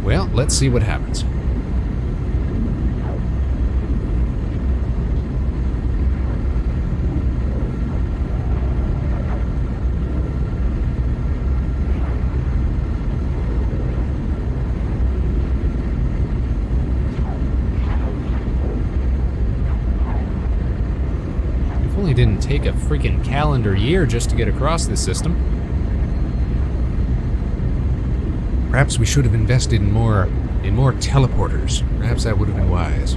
Well, let's see what happens. If only it didn't take a freaking calendar year just to get across this system. Perhaps we should have invested in more teleporters. Perhaps that would have been wise.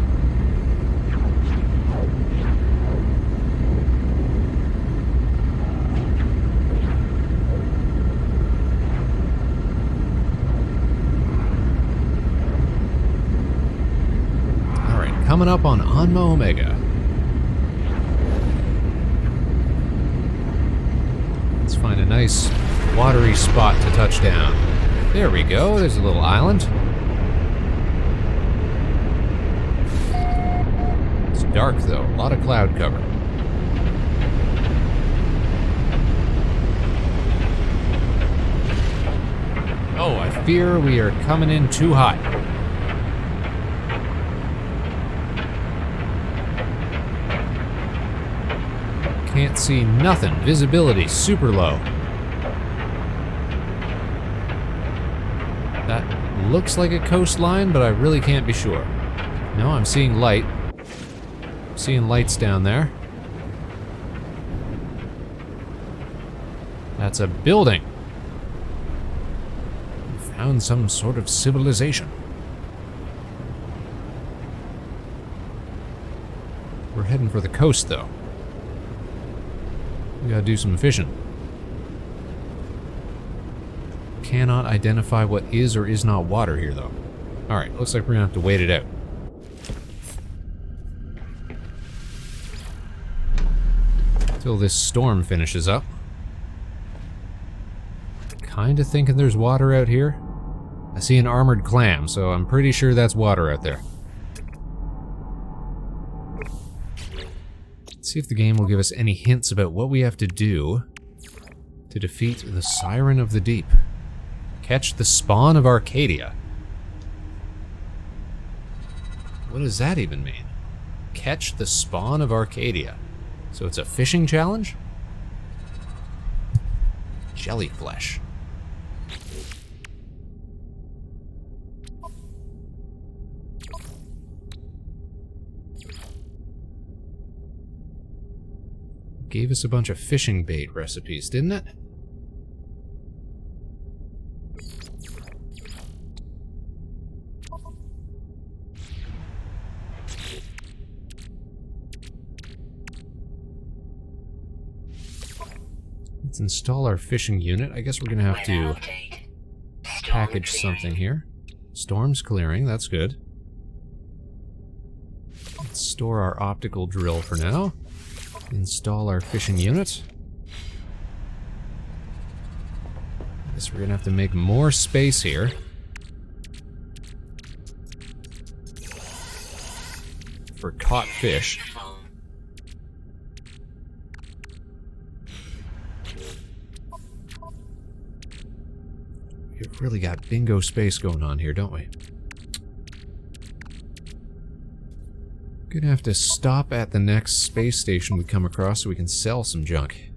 All right, coming up on Anma Omega. Let's find a nice watery spot to touch down. There we go, there's a little island. It's dark though, a lot of cloud cover. Oh, I fear we are coming in too hot. Can't see nothing, visibility super low. That looks like a coastline, but I really can't be sure. No, I'm seeing light. I'm seeing lights down there. That's a building. We found some sort of civilization. We're heading for the coast, though. We gotta do some fishing. Cannot identify what is or is not water here, though. Alright, looks like we're gonna have to wait it out. Till this storm finishes up. Kinda thinking there's water out here. I see an armored clam, so I'm pretty sure that's water out there. Let's see if the game will give us any hints about what we have to do to defeat the Siren of the Deep. Catch the spawn of Arcadia. What does that even mean? Catch the spawn of Arcadia. So it's a fishing challenge? Jellyflesh. Gave us a bunch of fishing bait recipes, didn't it? Let's install our fishing unit. I guess we're gonna have to package something here. Storm's clearing, that's good. Let's store our optical drill for now. Install our fishing unit. Guess we're gonna have to make more space here. For caught fish. We've really got bingo space going on here, don't we? Gonna have to stop at the next space station we come across so we can sell some junk.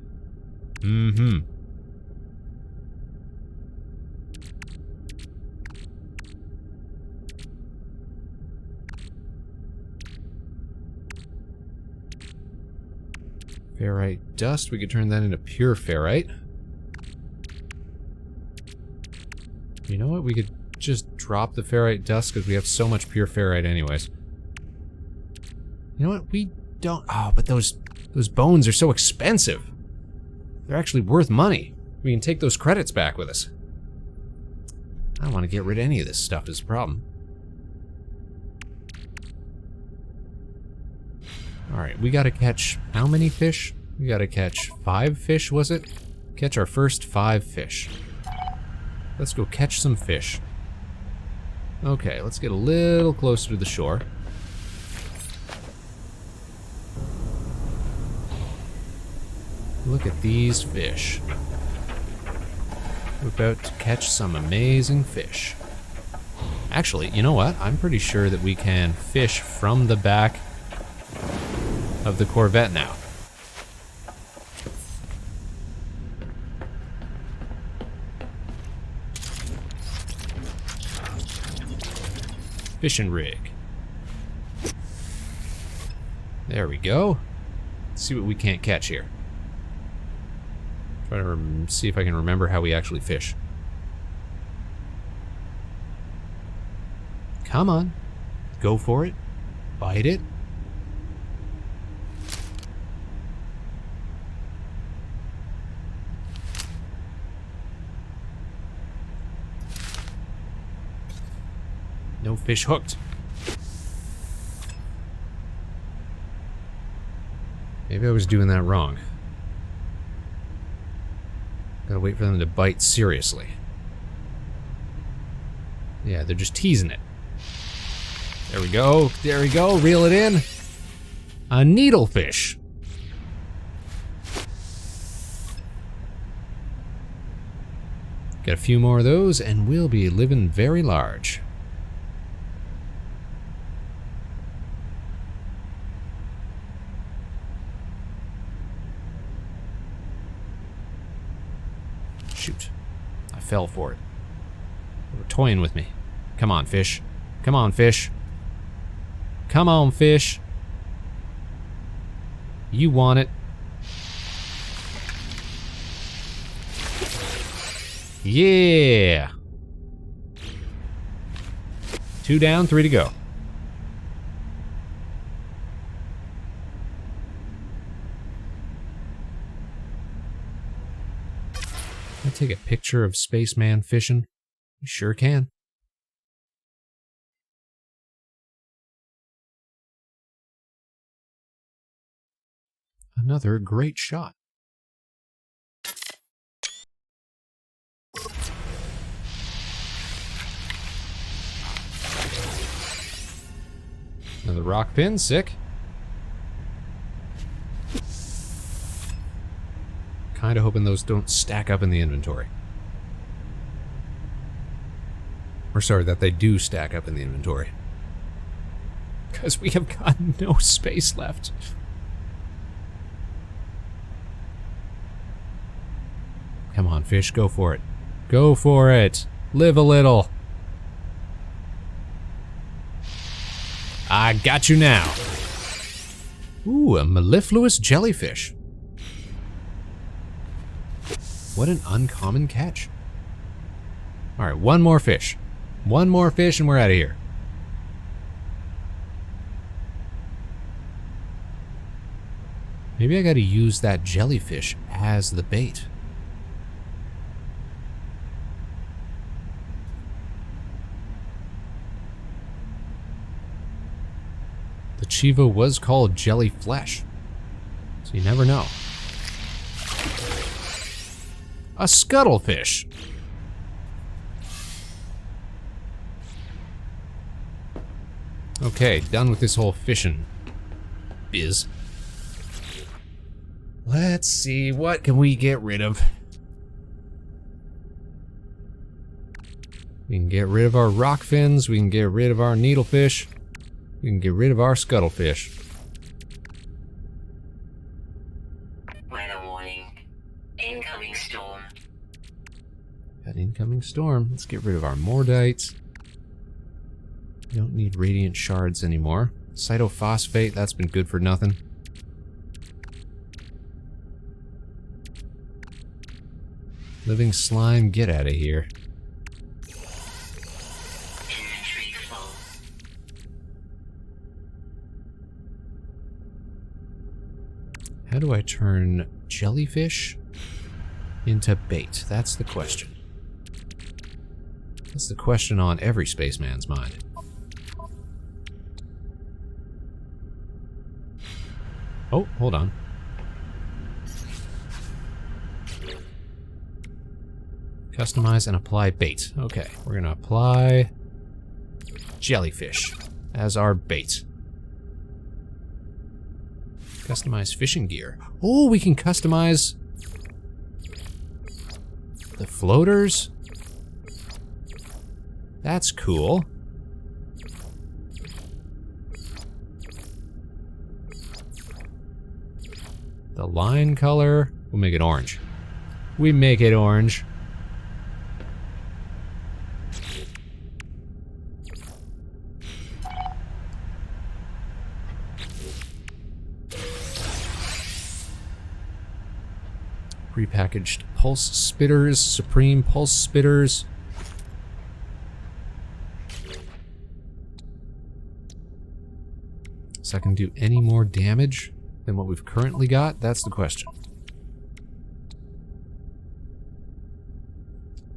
Mm-hmm. Ferrite dust, we could turn that into pure ferrite. You know what? We could just drop the ferrite dust because we have so much pure ferrite anyways. You know what? We don't... Oh, but those bones are so expensive. They're actually worth money. We can take those credits back with us. I don't want to get rid of any of this stuff is the problem. Alright, we gotta catch how many fish? We gotta catch 5 fish, was it? Catch our first 5 fish. Let's go catch some fish. Okay, let's get a little closer to the shore. Look at these fish. We're about to catch some amazing fish. Actually, you know what? I'm pretty sure that we can fish from the back of the Corvette now. Fishing rig. There we go. Let's see what we can't catch here. Try to see if I can remember how we actually fish. Come on. Go for it. Bite it. No fish hooked. Maybe I was doing that wrong. Gotta wait for them to bite seriously. Yeah, they're just teasing it. There we go. There we go. Reel it in. A needlefish. Get a few more of those and we'll be living very large. Shoot. I fell for it. They were toying with me. Come on, fish. Come on, fish. Come on, fish. You want it. Yeah. 2 down, 3 to go. Can I take a picture of Spaceman fishing? You sure can. Another great shot. Another rock pin, sick. Kinda hoping those don't stack up in the inventory. Or sorry, that they do stack up in the inventory. Because we have got no space left. Come on, fish, go for it. Go for it. Live a little. I got you now. Ooh, a mellifluous jellyfish. What an uncommon catch. Alright, one more fish. One more fish and we're out of here. Maybe I gotta use that jellyfish as the bait. The Chiva was called jellyflesh, so you never know. A scuttlefish. Okay, done with this whole fishing biz. Let's see, what can we get rid of? We can get rid of our rock fins, we can get rid of our needlefish, we can get rid of our scuttlefish. Weather warning. Incoming storm. Got incoming storm. Let's get rid of our mordites. We don't need radiant shards anymore. Cytophosphate, that's been good for nothing. Living slime, get out of here. Inventory full. How do I turn jellyfish into bait? That's the question. That's the question on every spaceman's mind. Oh, hold on. Customize and apply bait. Okay, we're gonna apply jellyfish as our bait. Customize fishing gear. Oh, we can customize the floaters. That's cool. The line color, we'll make it orange. We make it orange. Prepackaged pulse spitters, supreme pulse spitters. So I can do any more damage than what we've currently got? That's the question.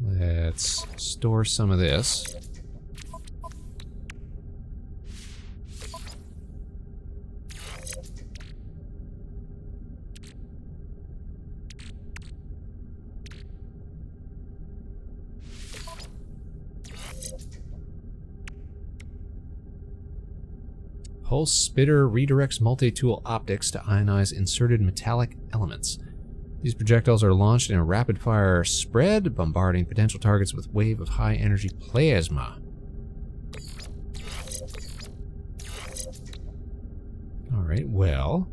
Let's store some of this. Pulse Spitter redirects multi-tool optics to ionize inserted metallic elements. These projectiles are launched in a rapid-fire spread, bombarding potential targets with wave of high-energy plasma. Alright, well...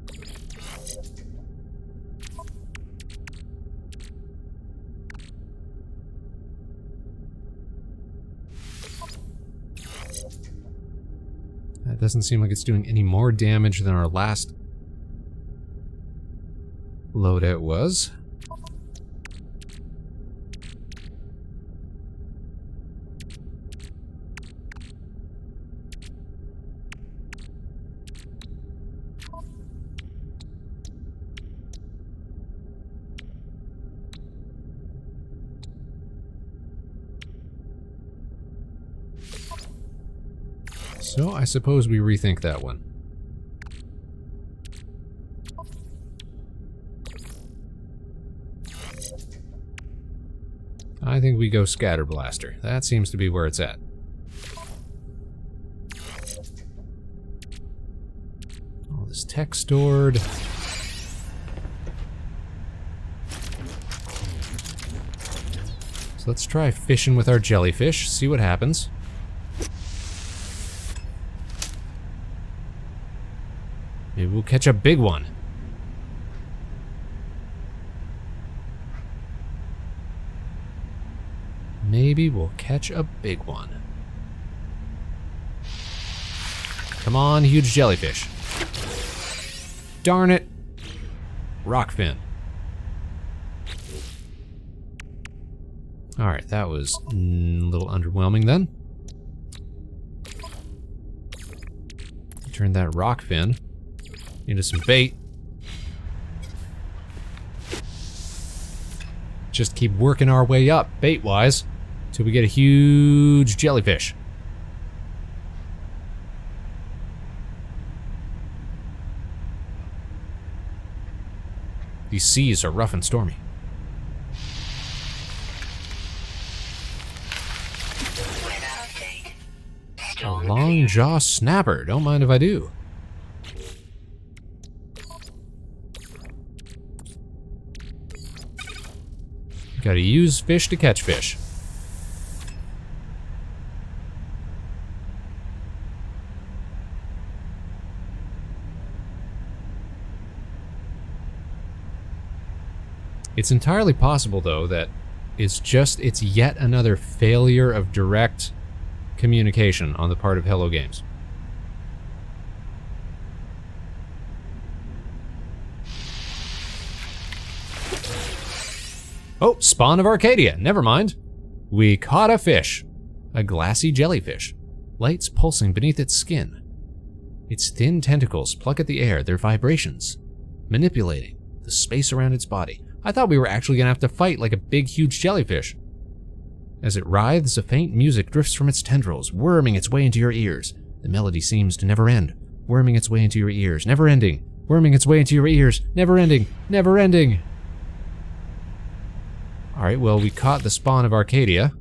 that doesn't seem like it's doing any more damage than our last loadout was. So I suppose we rethink that one. I think we go Scatter Blaster. That seems to be where it's at. All this tech stored. So let's try fishing with our jellyfish, see what happens. Maybe we'll catch a big one. Maybe we'll catch a big one. Come on, huge jellyfish. Darn it. Rockfin. Alright, that was a little underwhelming then. Turn that rockfin into some bait. Just keep working our way up, bait-wise, till we get a huge jellyfish. These seas are rough and stormy. A long jaw snapper, don't mind if I do. Gotta use fish to catch fish. It's entirely possible, though, that it's yet another failure of direct communication on the part of Hello Games. Oh, spawn of Arcadia. Never mind. We caught a fish. A glassy jellyfish. Lights pulsing beneath its skin. Its thin tentacles pluck at the air, their vibrations, manipulating the space around its body. I thought we were actually gonna have to fight like a big, huge jellyfish. As it writhes, a faint music drifts from its tendrils, worming its way into your ears. The melody seems to never end, worming its way into your ears, never ending, worming its way into your ears, never ending, never ending. Alright, well, we caught the spawn of Arcadia.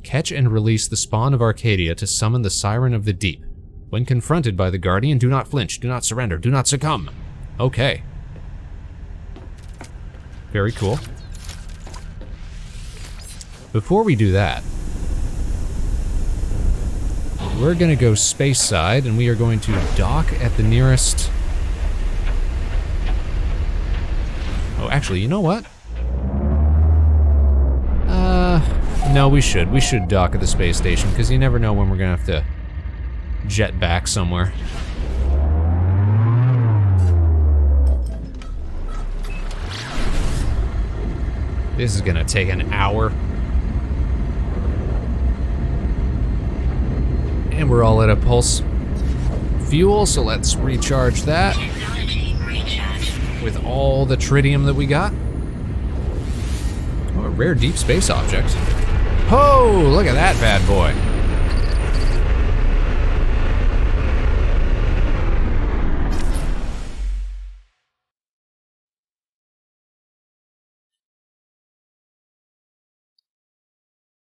Catch and release the spawn of Arcadia to summon the Siren of the Deep. When confronted by the Guardian, do not flinch, do not surrender, do not succumb. Okay. Very cool. Before we do that, we're gonna go space side and we are going to dock at the nearest... Oh, actually, you know what? No, we should. We should dock at the space station, because you never know when we're gonna have to jet back somewhere. This is gonna take an hour. And we're all out of pulse fuel, so let's recharge that Technology recharge. with all the tritium that we got. Oh, a rare deep space object. Oh, look at that bad boy.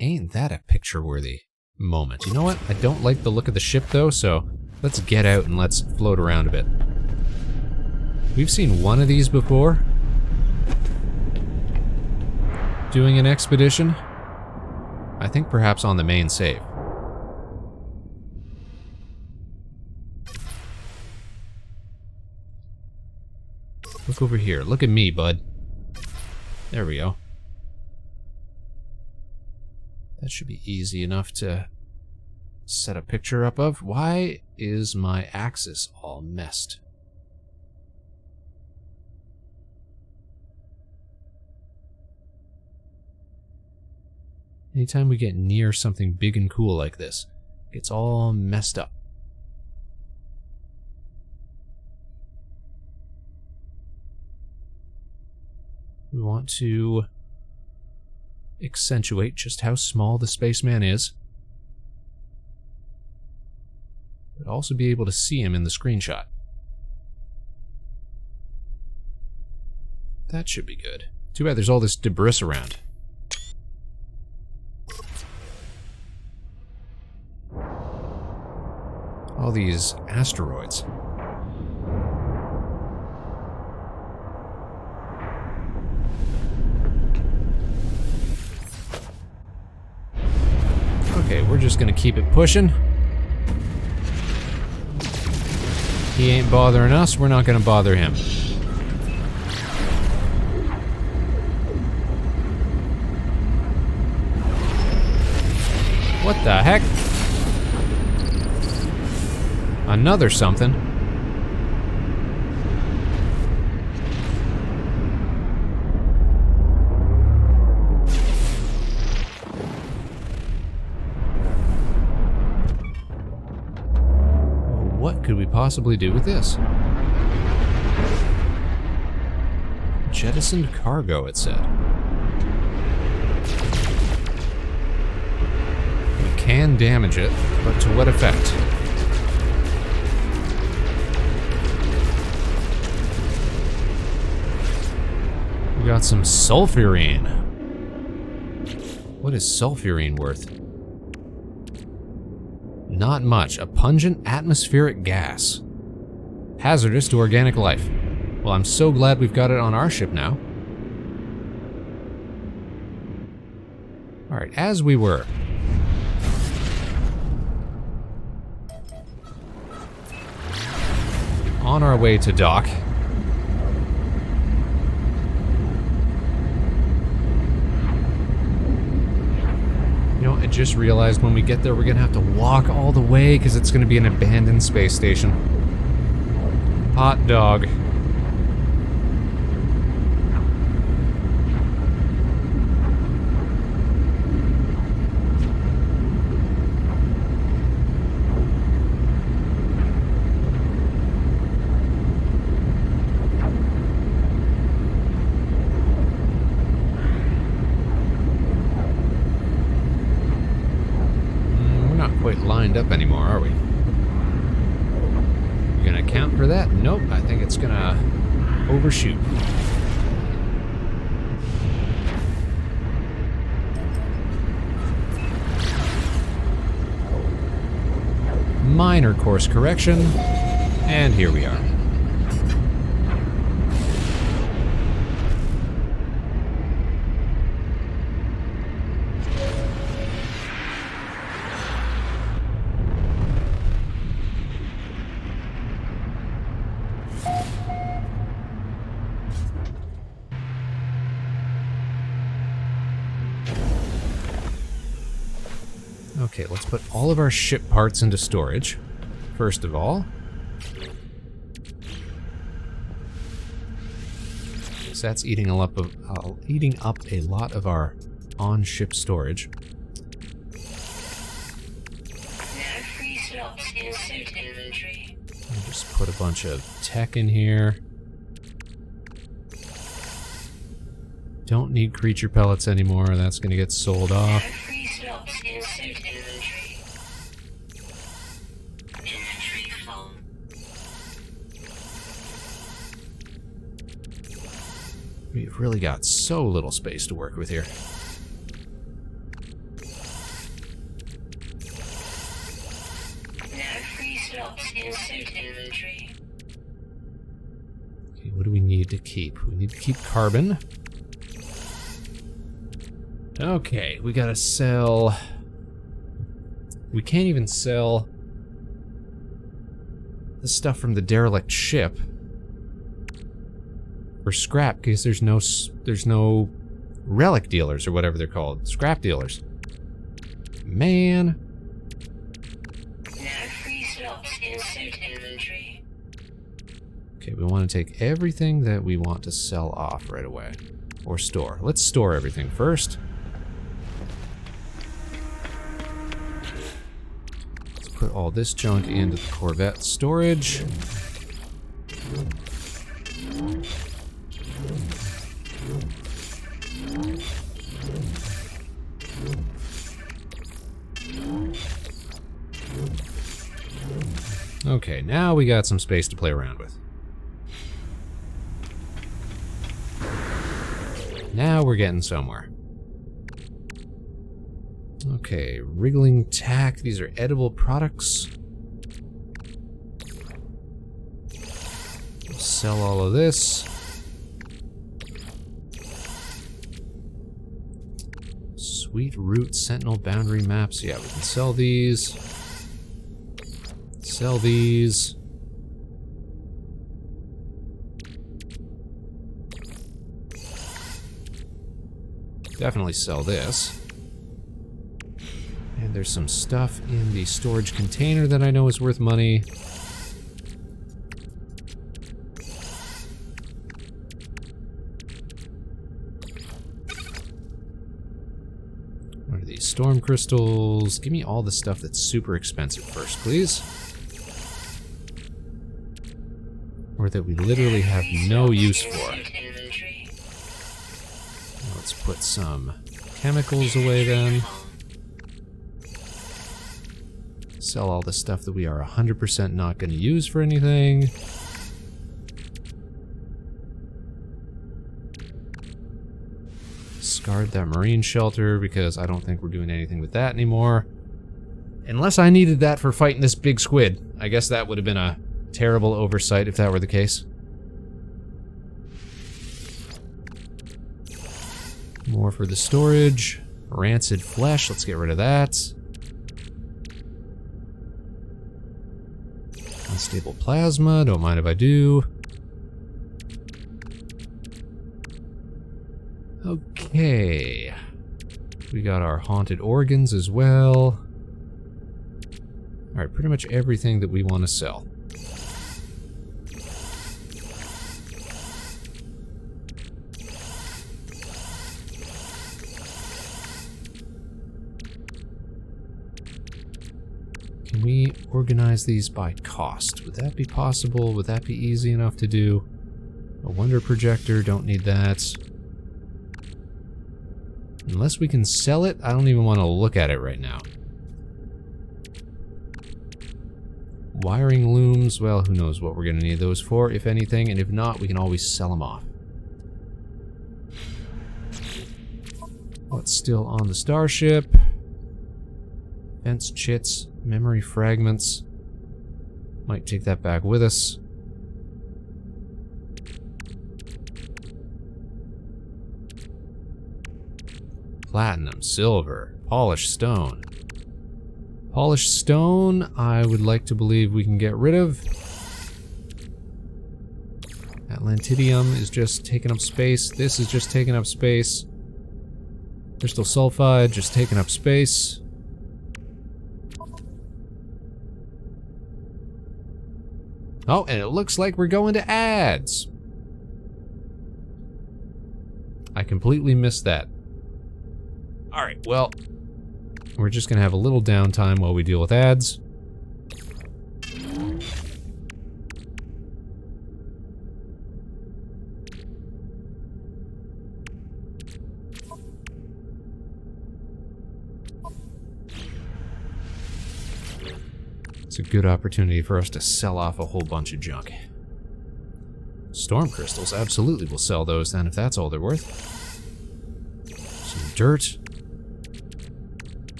Ain't that a picture-worthy moment? You know what? I don't like the look of the ship though, so let's get out and let's float around a bit. We've seen one of these before. Doing an expedition. I think perhaps on the main save. Look over here. Look at me, bud. There we go. That should be easy enough to set a picture up of. Why is my axis all messed? Anytime we get near something big and cool like this, it's all messed up. We want to accentuate just how small the spaceman is, but also be able to see him in the screenshot. That should be good. Too bad there's all this debris around. All these asteroids. Okay, we're just gonna keep it pushing. He ain't bothering us, we're not gonna bother him. What the heck? Another something. What could we possibly do with this? Jettisoned cargo, it said. We can damage it, but to what effect? We got some sulfurine. What is sulfurine worth? Not much. A pungent atmospheric gas. Hazardous to organic life. Well, I'm so glad we've got it on our ship now. Alright, as we were. On our way to dock. I just realized when we get there we're gonna have to walk all the way because it's gonna be an abandoned space station. Hot dog. lined up anymore, are we? You're gonna account for that? Nope, I think it's gonna overshoot. Minor course correction, and here we are. Okay, let's put all of our ship parts into storage, first of all. So that's eating up a lot of our on-ship storage. Now free slots in suit inventory. I'll just put a bunch of tech in here. Don't need creature pellets anymore, that's gonna get sold off. Now free slots in suit inventory. Inventory full. We've really got so little space to work with here. Now free slots in suit inventory. Okay, what do we need to keep? We need to keep carbon. Okay, we gotta sell... We can't even sell the stuff from the derelict ship for scrap because there's no relic dealers or whatever they're called, scrap dealers. Man. Now free slots in suit inventory. Okay, we want to take everything that we want to sell off right away or store. Let's store everything first. Put all this junk into the Corvette storage. Okay, now we got some space to play around with. Now we're getting somewhere. Okay, wriggling tack. These are edible products. We'll sell all of this. Sweet root sentinel boundary maps. Yeah, we can sell these. Sell these. Definitely sell this. And there's some stuff in the storage container that I know is worth money. What are these? Storm crystals. Give me all the stuff that's super expensive first, please. Or that we literally have no use for. Let's put some chemicals away then. Sell all the stuff that we are 100% not going to use for anything. Discard that marine shelter because I don't think we're doing anything with that anymore. Unless I needed that for fighting this big squid. I guess that would have been a terrible oversight if that were the case. More for the storage. Rancid flesh, let's get rid of that. Unstable plasma, don't mind if I do. Okay. We got our haunted organs as well. Alright, pretty much everything that we want to sell. Can we organize these by cost? Would that be possible? Would that be easy enough to do? A wonder projector, don't need that. Unless we can sell it, I don't even want to look at it right now. Wiring looms, well, who knows what we're going to need those for, if anything, and if not, we can always sell them off. What's still on the starship? Fence chits, memory fragments. Might take that back with us. Platinum, silver, polished stone. Polished stone, I would like to believe we can get rid of. Atlantidium is just taking up space. This is just taking up space. Crystal sulfide just taking up space. Oh, and it looks like we're going to ads. I completely missed that. Alright, well, we're just going to have a little downtime while we deal with ads. It's a good opportunity for us to sell off a whole bunch of junk. Storm crystals, absolutely we'll sell those then if that's all they're worth. Some dirt.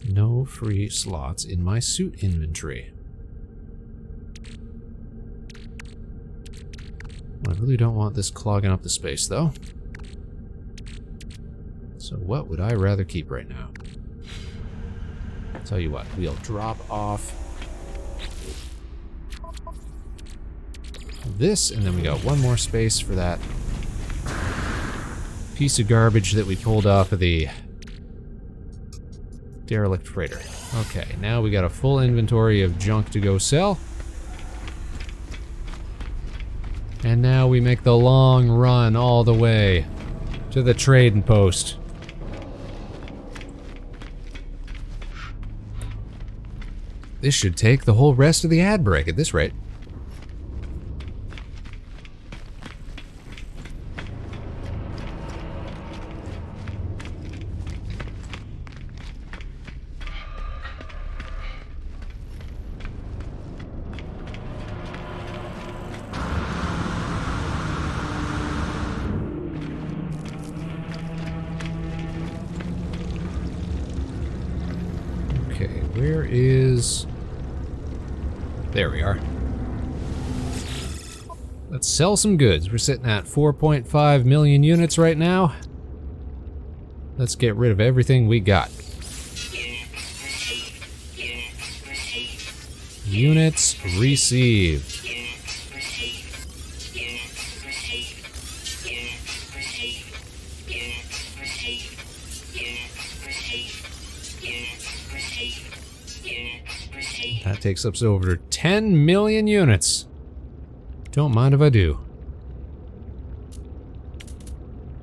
No free slots in my suit inventory. I really don't want this clogging up the space, though. So what would I rather keep right now? Tell you what, we'll drop off this, and then we got one more space for that piece of garbage that we pulled off of the derelict freighter. Okay, now we got a full inventory of junk to go sell. And now we make the long run all the way to the trading post. This should take the whole rest of the ad break at this rate. Okay, where is... There we are. Let's sell some goods. We're sitting at 4.5 million units right now. Let's get rid of everything we got. Units received. That takes us over 10 million units. Don't mind if I do.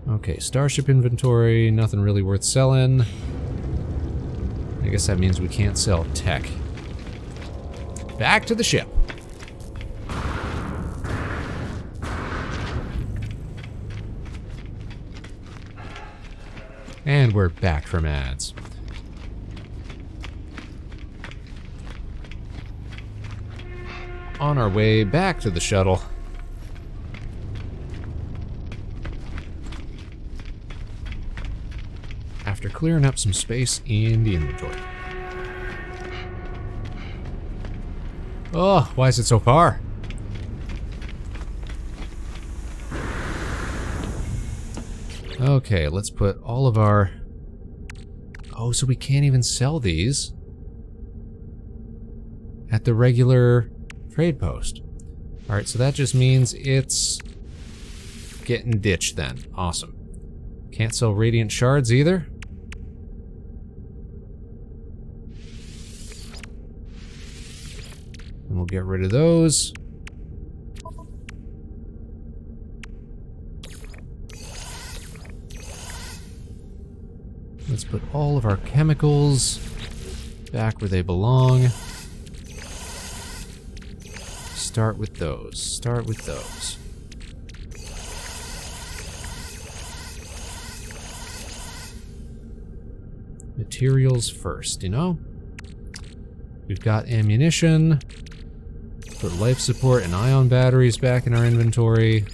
Okay, starship inventory, nothing really worth selling. I guess that means we can't sell tech. Back to the ship. And we're back from ads. On our way back to the shuttle. After clearing up some space in the inventory. Oh, why is it so far? Okay, let's put all of our... Oh, so we can't even sell these at the regular trade post. Alright, so that just means it's getting ditched then. Awesome. Can't sell radiant shards either. And we'll get rid of those. Let's put all of our chemicals back where they belong. start with those. Start with those. Materials first, you know? We've got ammunition. Put life support and ion batteries back in our inventory.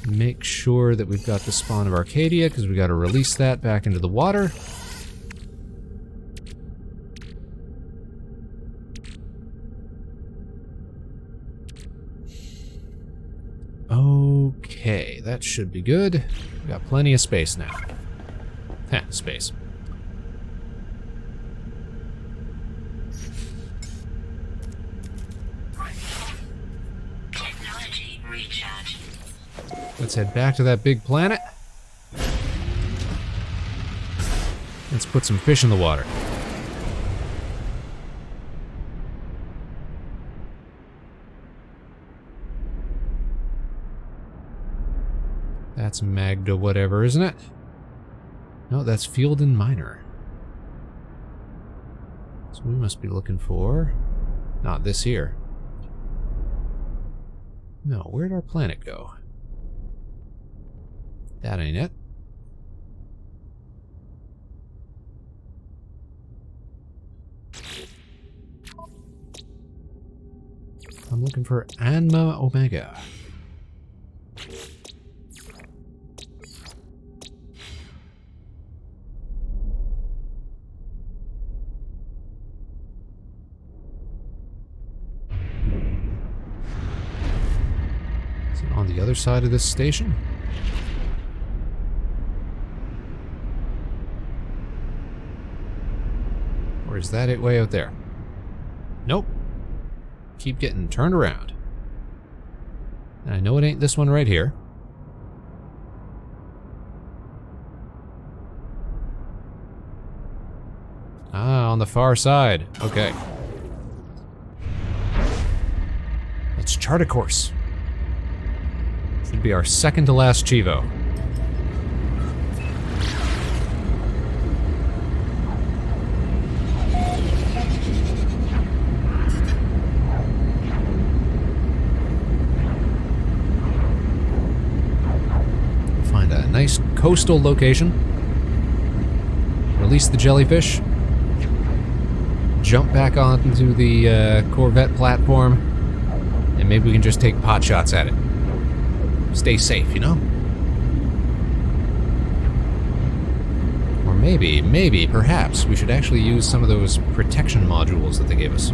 Make sure that we've got the spawn of Arcadia, because we got to release that back into the water. Okay, that should be good. We got plenty of space now. Heh, space. Technology recharge. Let's head back to that big planet. Let's put some fish in the water. That's Magda whatever, isn't it? No, that's Field and Minor. So we must be looking for... not this here. No, where'd our planet go? That ain't it. I'm looking for Anma Omega. Is it on the other side of this station? Or is that it way out there? Nope. Keep getting turned around. And I know it ain't this one right here. Ah, on the far side. Okay. Let's chart a course. Should be our second to last Chivo. Find a nice coastal location. Release the jellyfish. Jump back onto the Corvette platform. And maybe we can just take pot shots at it. Stay safe, you know? Or maybe, perhaps, we should actually use some of those protection modules that they gave us.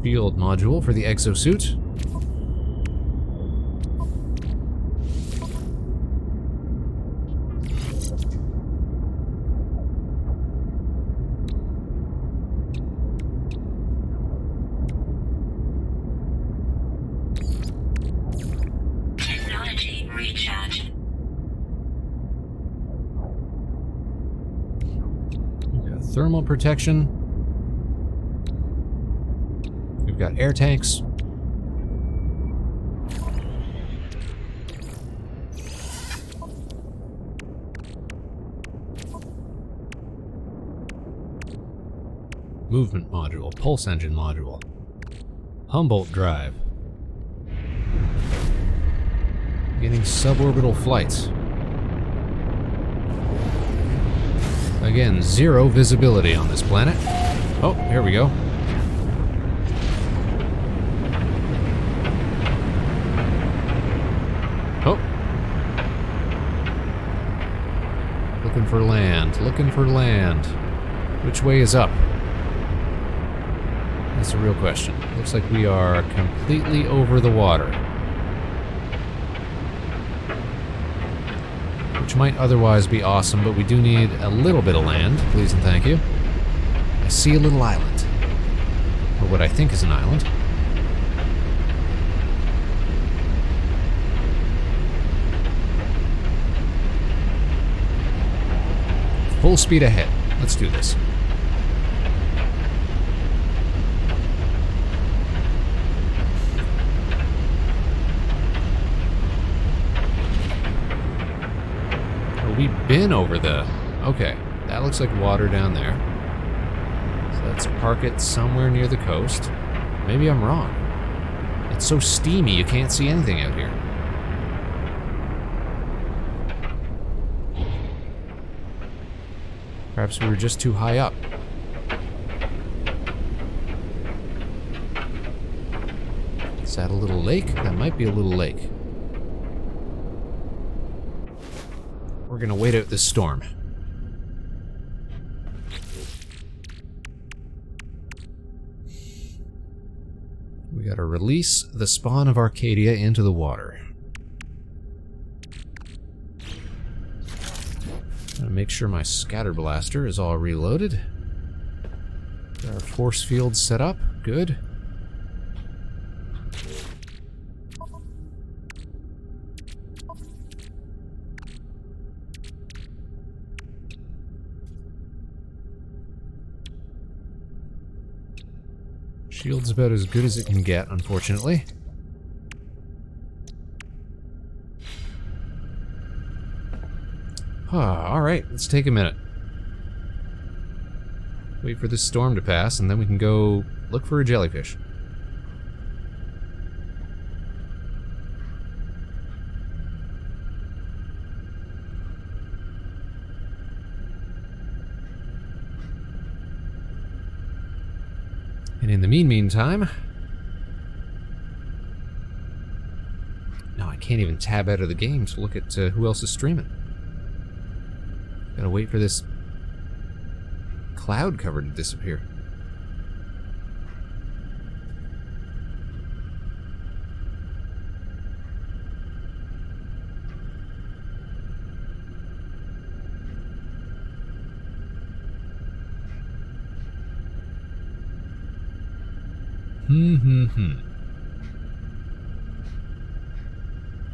Field module for the exosuit. Technology recharge. We've got thermal protection. We've got air tanks. Movement module, pulse engine module. Humboldt drive. Getting suborbital flights. Again, zero visibility on this planet. Oh, here we go. Oh. Looking for land, looking for land. Which way is up? That's a real question. Looks like we are completely over the water. Which might otherwise be awesome, but we do need a little bit of land, please and thank you. I see a little island. Or what I think is an island. Full speed ahead. Let's do this. been over the... Okay, that looks like water down there. So let's park it somewhere near the coast. Maybe I'm wrong. It's so steamy you can't see anything out here. Perhaps we were just too high up. Is that a little lake? That might be a little lake. We're gonna wait out this storm. We gotta release the spawn of Arcadia into the water. Gotta make sure my scatter blaster is all reloaded. Got our force field set up. Good. Shield's about as good as it can get, unfortunately. Alright, let's take a minute. Wait for this storm to pass, and then we can go look for a jellyfish. And in the meantime... No, I can't even tab out of the game to look at who else is streaming. Gotta wait for this cloud cover to disappear.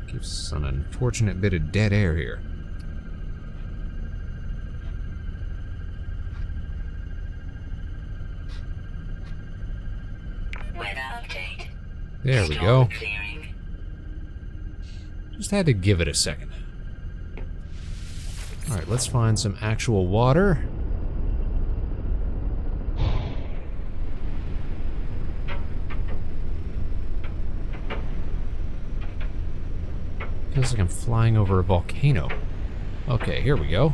Gives us an unfortunate bit of dead air here. There we go. Just had to give it a second. Alright, let's find some actual water. Feels like I'm flying over a volcano. Okay, here we go.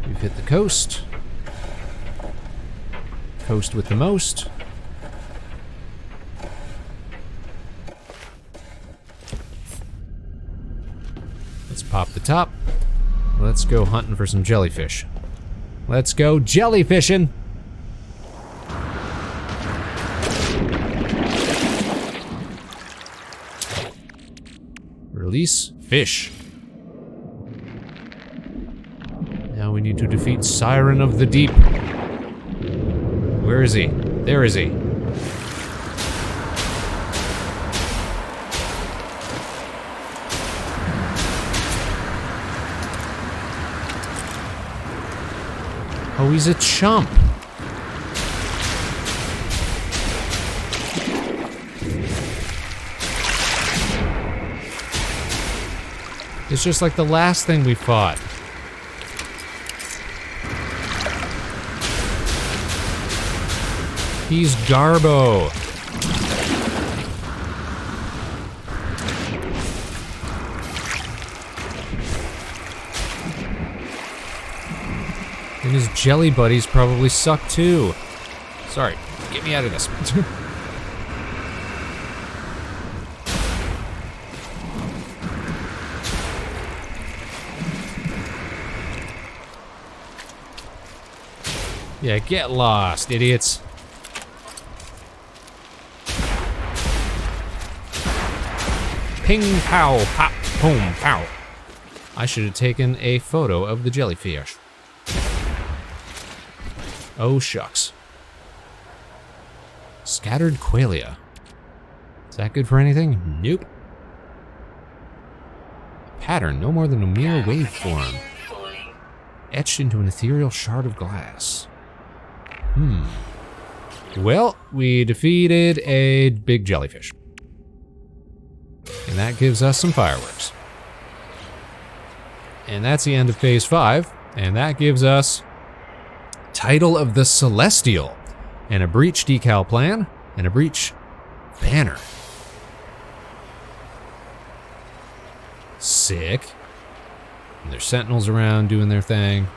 We've hit the coast. Coast with the most. Let's pop the top. Let's go hunting for some jellyfish. Let's go jellyfishing! Release fish. Now we need to defeat Siren of the Deep. Where is he? There is he. Oh, he's a chump. It's just like the last thing we fought. He's Garbo. And his jelly buddies probably suck too. Sorry, get me out of this. Yeah, get lost, idiots. Ping, pow, pop, boom, pow. I should have taken a photo of the jellyfish. Oh, shucks. Scattered qualia. Is that good for anything? Nope. Pattern, no more than a mere waveform. Etched into an ethereal shard of glass. Well, we defeated a big jellyfish. And that gives us some fireworks. And that's the end of phase 5. And that gives us title of the Celestial, and a breach decal plan, and a breach banner. Sick. And there's sentinels around doing their thing.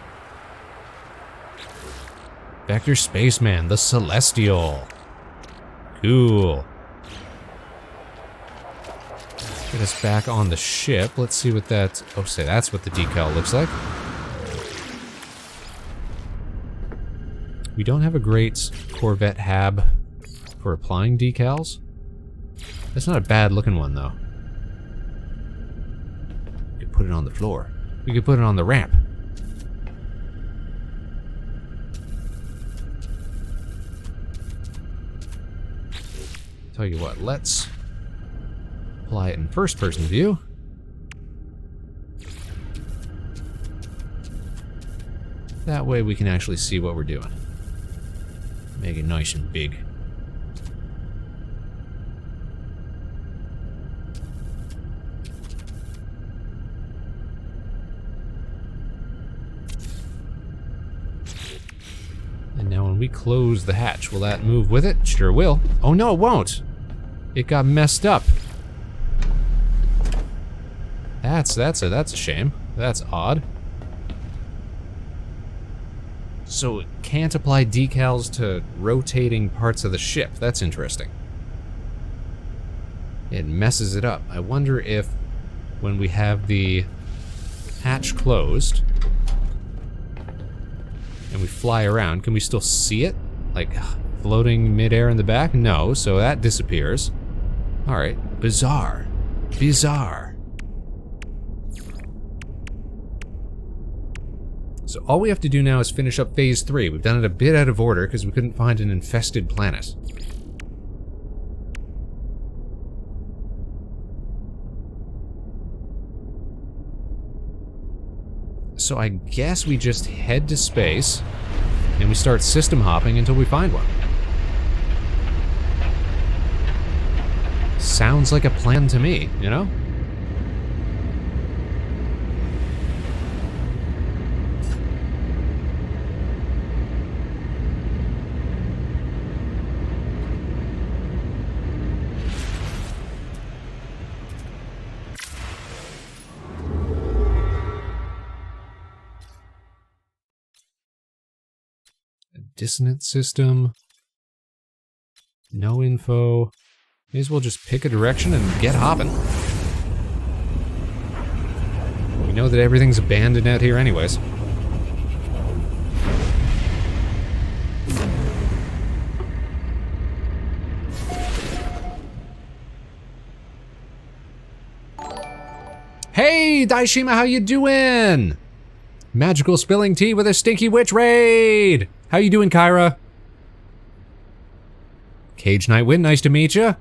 Vector Spaceman, the Celestial. Cool. Get us back on the ship. Let's see what that... Oh, say that's what the decal looks like. We don't have a great Corvette hab for applying decals. That's not a bad looking one, though. We could put it on the floor. We could put it on the ramp. Tell you what, let's apply it in first-person view. That way we can actually see what we're doing. Make it nice and big. And now when we close the hatch, will that move with it? Sure will. Oh no, it won't. It got messed up. That's a shame. That's odd. So it can't apply decals to rotating parts of the ship. That's interesting. It messes it up. I wonder if when we have the hatch closed and we fly around, can we still see it? Like floating midair in the back? No, so that disappears. Alright, bizarre. Bizarre. So all we have to do now is finish up phase 3. We've done it a bit out of order because we couldn't find an infested planet. So I guess we just head to space and we start system hopping until we find one. Sounds like a plan to me, you know? Dissonant system. No info. May as well just pick a direction and get hopping. We know that everything's abandoned out here anyways. Hey, Daishima, how you doing? Magical spilling tea with a stinky witch raid! How you doing, Kyra? Cage Nightwind, nice to meet ya.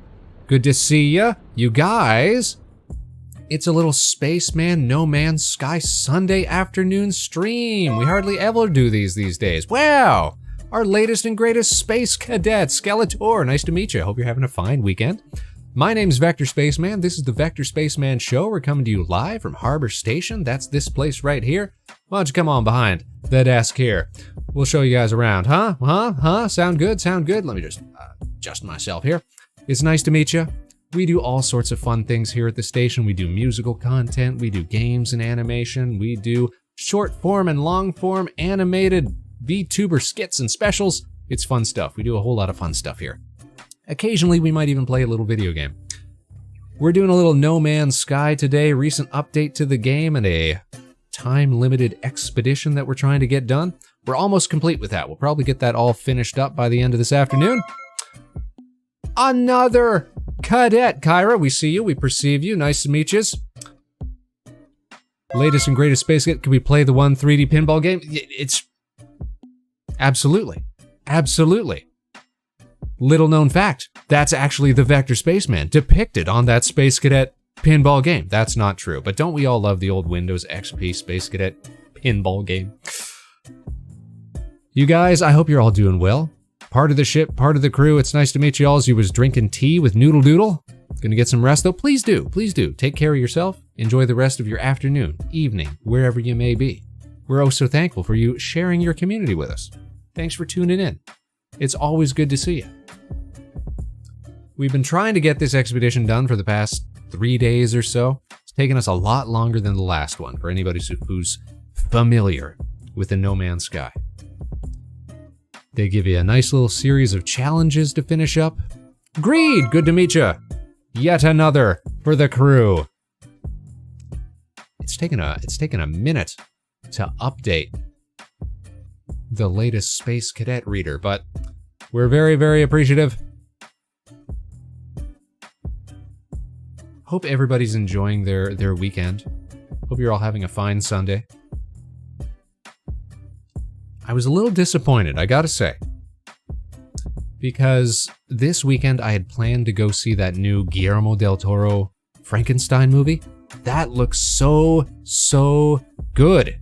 Good to see ya. You guys, it's a little Spaceman No Man's Sky Sunday afternoon stream. We hardly ever do these days. Wow! Our latest and greatest space cadet, Skeletor. Nice to meet you. Hope you're having a fine weekend. My name's Vector Spaceman. This is the Vector Spaceman Show. We're coming to you live from Harbor Station. That's this place right here. Why don't you come on behind the desk here? We'll show you guys around, huh? Huh? Sound good? Sound good? Let me just adjust myself here. It's nice to meet you. We do all sorts of fun things here at the station. We do musical content. We do games and animation. We do short form and long form animated VTuber skits and specials. It's fun stuff. We do a whole lot of fun stuff here. Occasionally, we might even play a little video game. We're doing a little No Man's Sky today, recent update to the game, and a time-limited expedition that we're trying to get done. We're almost complete with that. We'll probably get that all finished up by the end of this afternoon. Another cadet, Kyra. We see you, we perceive you. Nice to meet you. Latest and greatest space kit. Can we play the one 3D pinball game? It's absolutely. Absolutely. Little known fact, that's actually the Vector Spaceman depicted on that Space Cadet pinball game. That's not true, but don't we all love the old Windows XP Space Cadet pinball game? You guys, I hope you're all doing well. Part of the ship, part of the crew. It's nice to meet you all as you was drinking tea with Noodle Doodle. Gonna get some rest though. Please do. Take care of yourself. Enjoy the rest of your afternoon, evening, wherever you may be. We're oh so thankful for you sharing your community with us. Thanks for tuning in. It's always good to see you. We've been trying to get this expedition done for the past 3 days or so. It's taken us a lot longer than the last one, for anybody who's familiar with the No Man's Sky. They give you a nice little series of challenges to finish up. Greed, good to meet you. Yet another for the crew. It's taken a minute to update the latest Space Cadet reader, but we're very, very appreciative. Hope everybody's enjoying their weekend. Hope you're all having a fine Sunday. I was a little disappointed, I gotta say, because this weekend I had planned to go see that new Guillermo del Toro Frankenstein movie. That looks so good.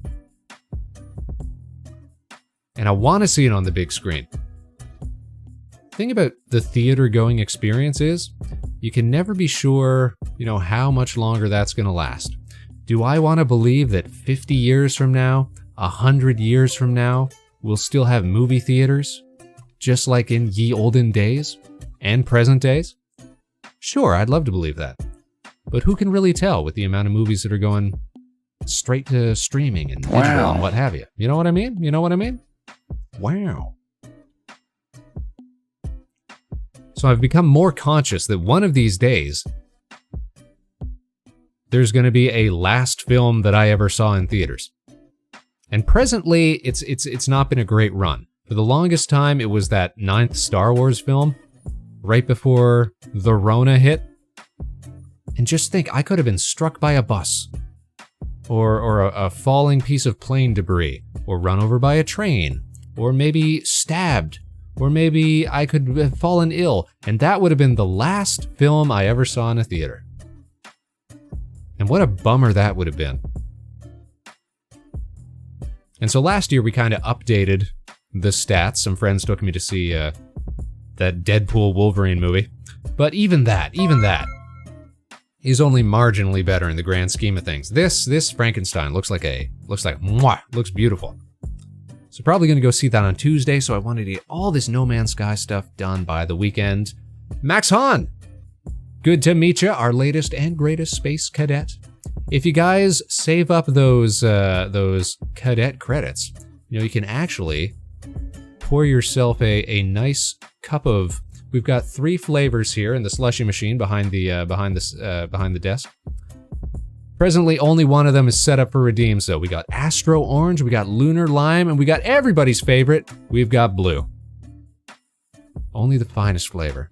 And I want to see it on the big screen. The thing about the theater going experience is you can never be sure, how much longer that's going to last. Do I want to believe that 50 years from now, 100 years from now, we'll still have movie theaters, just like in ye olden days and present days? Sure, I'd love to believe that. But who can really tell with the amount of movies that are going straight to streaming and digital and what have you? You know what I mean? Wow. So I've become more conscious that one of these days, there's going to be a last film that I ever saw in theaters. And presently, it's not been a great run. For the longest time, it was that 9th Star Wars film, right before the Rona hit. And just think, I could have been struck by a bus, or a falling piece of plane debris, or run over by a train, or maybe stabbed, or maybe I could have fallen ill, and that would have been the last film I ever saw in a theater. And what a bummer that would have been. And so last year we kind of updated the stats. Some friends took me to see that Deadpool Wolverine movie. But even that is only marginally better in the grand scheme of things. This Frankenstein looks beautiful. So probably gonna go see that on Tuesday, so I wanted to get all this No Man's Sky stuff done by the weekend. Max Hahn! Good to meet you, our latest and greatest space cadet. If you guys save up those cadet credits, you can actually pour yourself a nice cup of. We've got 3 flavors here in the slushy machine behind the desk. Presently, only one of them is set up for redeem. So we got Astro Orange, we got Lunar Lime, and we got everybody's favorite. We've got Blue. Only the finest flavor.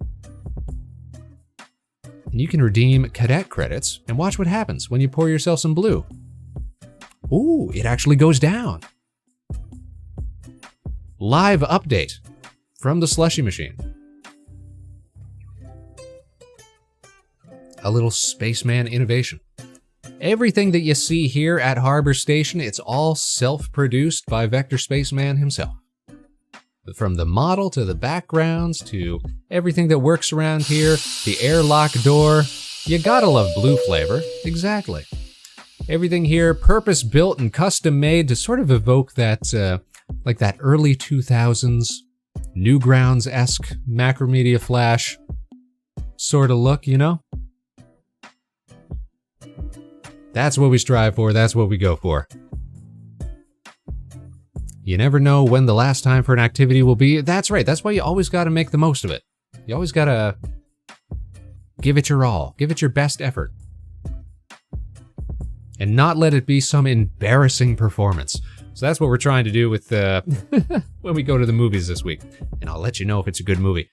And you can redeem cadet credits and watch what happens when you pour yourself some Blue. Ooh, it actually goes down. Live update from the slushy machine. A little Spaceman innovation. Everything that you see here at Harbor Station, it's all self-produced by Vector Spaceman himself. From the model to the backgrounds to everything that works around here, the airlock door, you gotta love Blue flavor. Exactly. Everything here purpose-built and custom-made to sort of evoke that, like that early 2000s, Newgrounds-esque Macromedia Flash sort of look, That's what we strive for, that's what we go for. You never know when the last time for an activity will be. That's right, that's why you always gotta make the most of it. You always gotta give it your all, give it your best effort. And not let it be some embarrassing performance. So that's what we're trying to do with when we go to the movies this week. And I'll let you know if it's a good movie.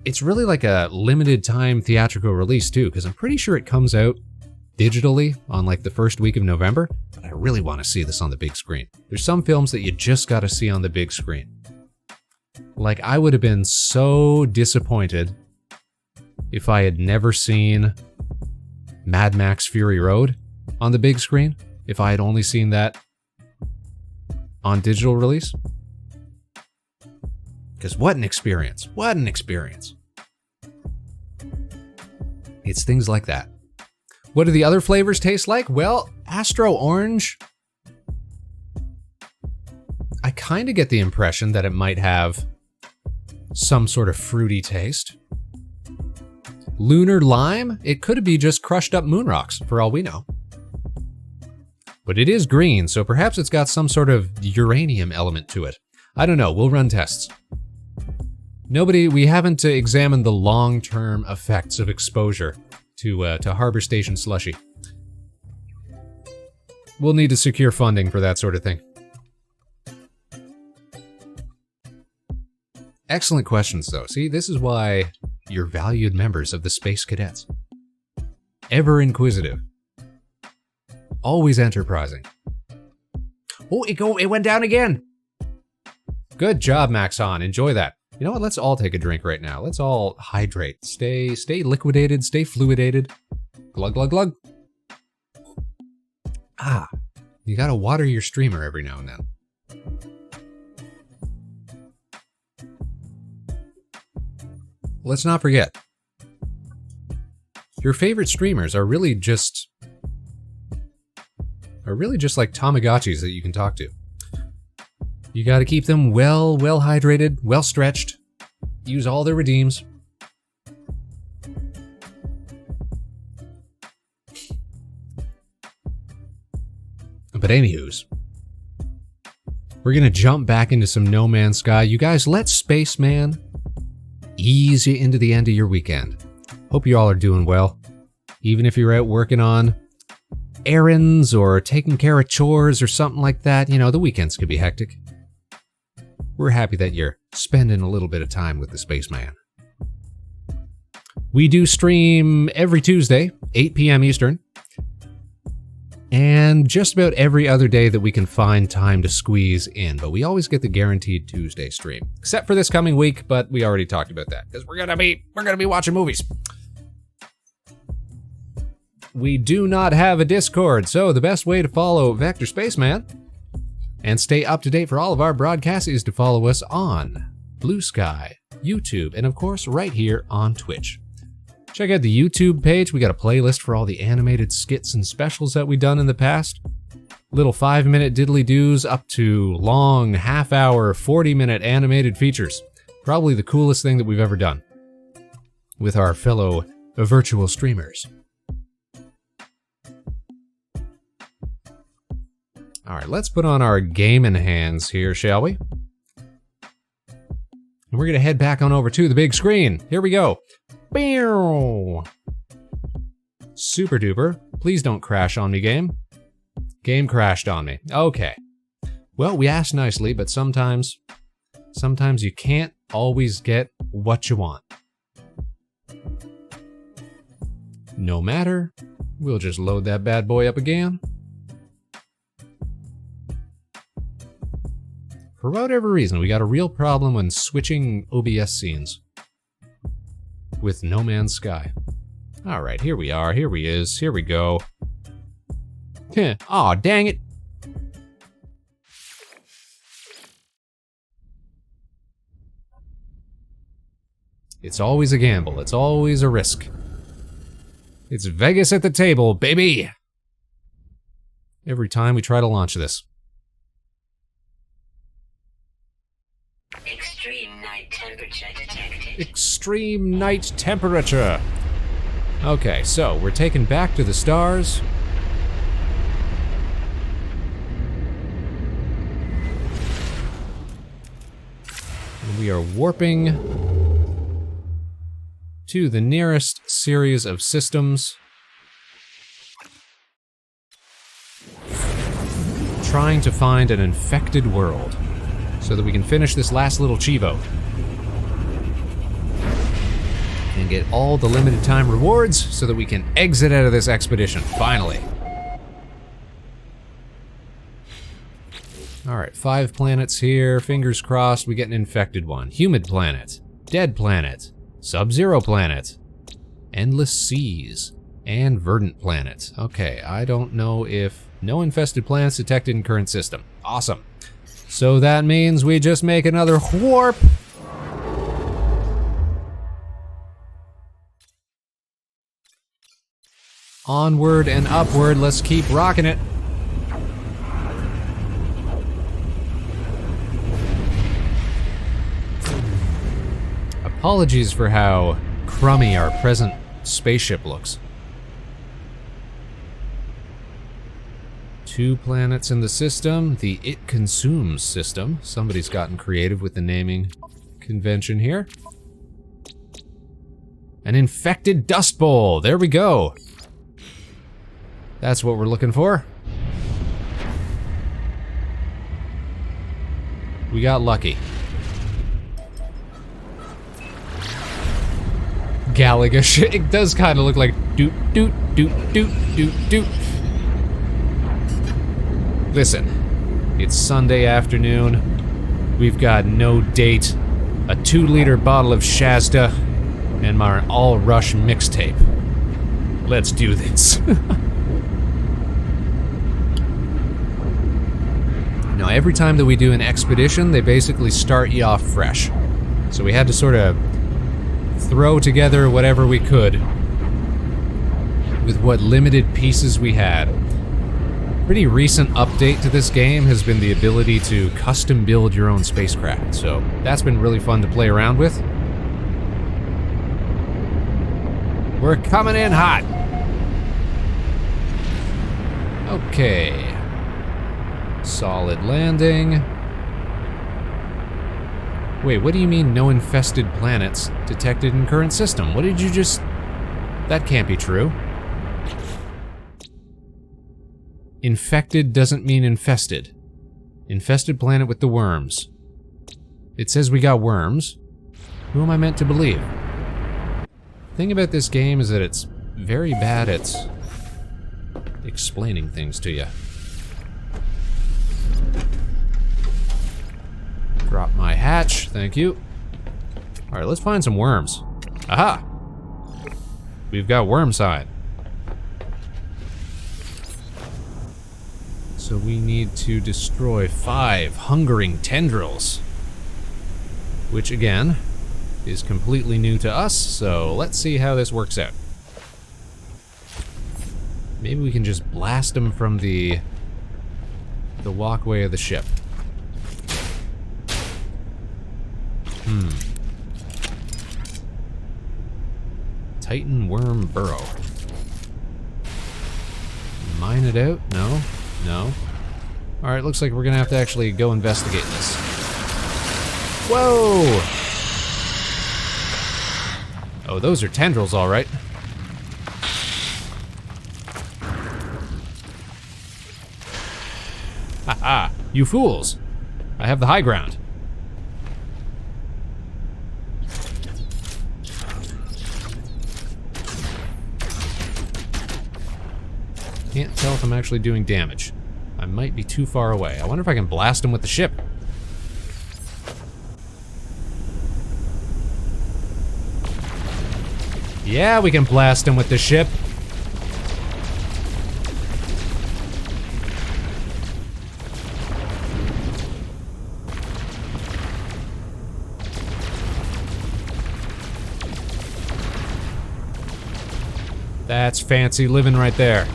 It's really like a limited time theatrical release too, because I'm pretty sure it comes out digitally on like the first week of November, but I really want to see this on the big screen. There's some films that you just got to see on the big screen. Like, I would have been so disappointed if I had never seen Mad Max Fury Road on the big screen, if I had only seen that on digital release. Because what an experience. What an experience. It's things like that. What do the other flavors taste like? Well, Astro Orange, I kind of get the impression that it might have some sort of fruity taste. Lunar Lime, it could be just crushed up moon rocks, for all we know. But it is green, so perhaps it's got some sort of uranium element to it. I don't know, we'll run tests. We haven't examined the long-term effects of exposure to Harbor Station slushy. We'll need to secure funding for that sort of thing. Excellent questions, though. See, this is why you're valued members of the Space Cadets. Ever inquisitive. Always enterprising. Oh, it went down again! Good job, Maxon. Enjoy that. You know what? Let's all take a drink right now. Let's all hydrate. Stay liquidated, stay fluidated. Glug, glug, glug. Ah, you gotta water your streamer every now and then. Let's not forget, your favorite streamers are really just like Tamagotchis that you can talk to. You got to keep them well hydrated, well stretched, use all their redeems. But anywho's, we're gonna jump back into some No Man's Sky. You guys, let Spaceman ease you into the end of your weekend. Hope you all are doing well. Even if you're out working on errands or taking care of chores or something like that, you know, the weekends could be hectic. We're happy that you're spending a little bit of time with the Spaceman. We do stream every Tuesday, 8 p.m. Eastern, and just about every other day that we can find time to squeeze in, but we always get the guaranteed Tuesday stream, except for this coming week, but we already talked about that because we're gonna be watching movies. We do not have a Discord, so the best way to follow Vector Spaceman and stay up to date for all of our broadcasts is to follow us on Blue Sky, YouTube, and of course right here on Twitch. Check out the YouTube page. We got a playlist for all the animated skits and specials that we've done in the past. Little 5-minute diddly-doos up to long half-hour, 40-minute animated features. Probably the coolest thing that we've ever done with our fellow virtual streamers. All right, let's put on our gaming hands here, shall we? And we're gonna head back on over to the big screen. Here we go. Bow. Super duper. Please don't crash on me, game. Game crashed on me. Okay. Well, we asked nicely, but sometimes you can't always get what you want. No matter. We'll just load that bad boy up again. For whatever reason, we got a real problem when switching OBS scenes with No Man's Sky. All right, here we are. Here he is. Here we go. Aw, dang it. It's always a gamble. It's always a risk. It's Vegas at the table, baby. Every time we try to launch this. Extreme night temperature detected. Extreme night temperature. Okay, so we're taken back to the stars. And we are warping to the nearest series of systems, trying to find an infected world so that we can finish this last little chivo and get all the limited time rewards so that we can exit out of this expedition, finally. All right, 5 planets here, fingers crossed we get an infected one. Humid planet, dead planet, Sub-Zero planet, endless seas, and verdant planet. Okay, I don't know if no infested planets detected in current system. Awesome. So that means we just make another warp. Onward and upward, let's keep rocking it. Apologies for how crummy our present spaceship looks. 2 planets in the system, the It Consumes system. Somebody's gotten creative with the naming convention here. An infected dust bowl, there we go. That's what we're looking for. We got lucky. Galaga, it does kind of look like doot doot doot doot doot doot. Listen, it's Sunday afternoon. We've got no date, a 2-liter bottle of Shasta, and my All Rush mixtape. Let's do this. Now, every time that we do an expedition, they basically start you off fresh. So we had to sort of throw together whatever we could with what limited pieces we had. Pretty recent update to this game has been the ability to custom build your own spacecraft, so that's been really fun to play around with. We're coming in hot. Okay. Solid landing. Wait, what do you mean no infested planets detected in current system? What did you just... That can't be true. Infected doesn't mean infested. Infested planet with the worms. It says we got worms. Who am I meant to believe? The thing about this game is that it's very bad at explaining things to you. Drop my hatch, thank you. Alright, let's find some worms. Aha! We've got worm sign. So we need to destroy 5 hungering tendrils. Which, again, is completely new to us, so let's see how this works out. Maybe we can just blast them from the walkway of the ship. Titan worm burrow. Mine it out? No. No. Alright, looks like we're gonna have to actually go investigate this. Whoa! Oh, those are tendrils, alright. Haha, you fools! I have the high ground. Can't tell if I'm actually doing damage. I might be too far away. I wonder if I can blast him with the ship. Yeah, we can blast him with the ship. That's fancy living right there.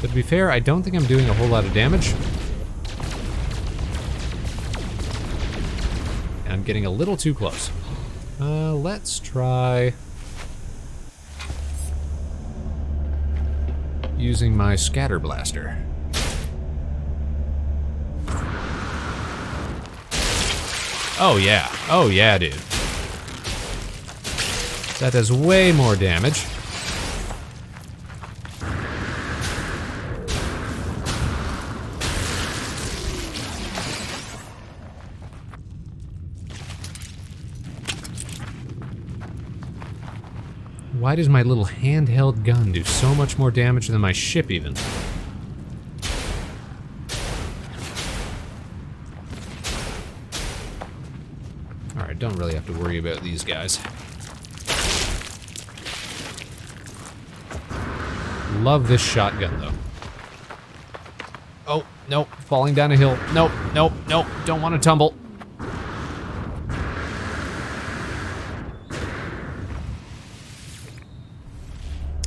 But to be fair, I don't think I'm doing a whole lot of damage. And I'm getting a little too close. Let's try using my scatter blaster. Oh yeah, dude. That does way more damage. Why does my little handheld gun do so much more damage than my ship even? Alright, don't really have to worry about these guys. Love this shotgun though. Oh, nope, falling down a hill. Nope, nope, nope, don't want to tumble.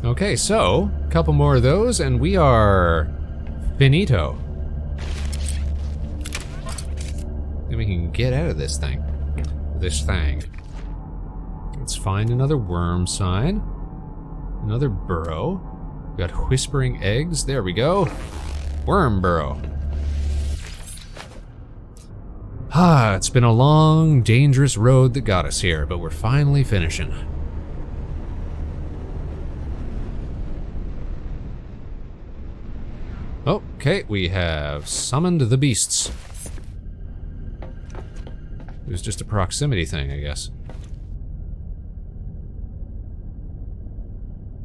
Okay, so a couple more of those and we are finito. Then we can get out of this thing. Let's find another worm sign. Another burrow. We got whispering eggs. There we go. Worm burrow. Ah, it's been a long, dangerous road that got us here, but we're finally finishing. Okay, we have summoned the beasts. It was just a proximity thing, I guess.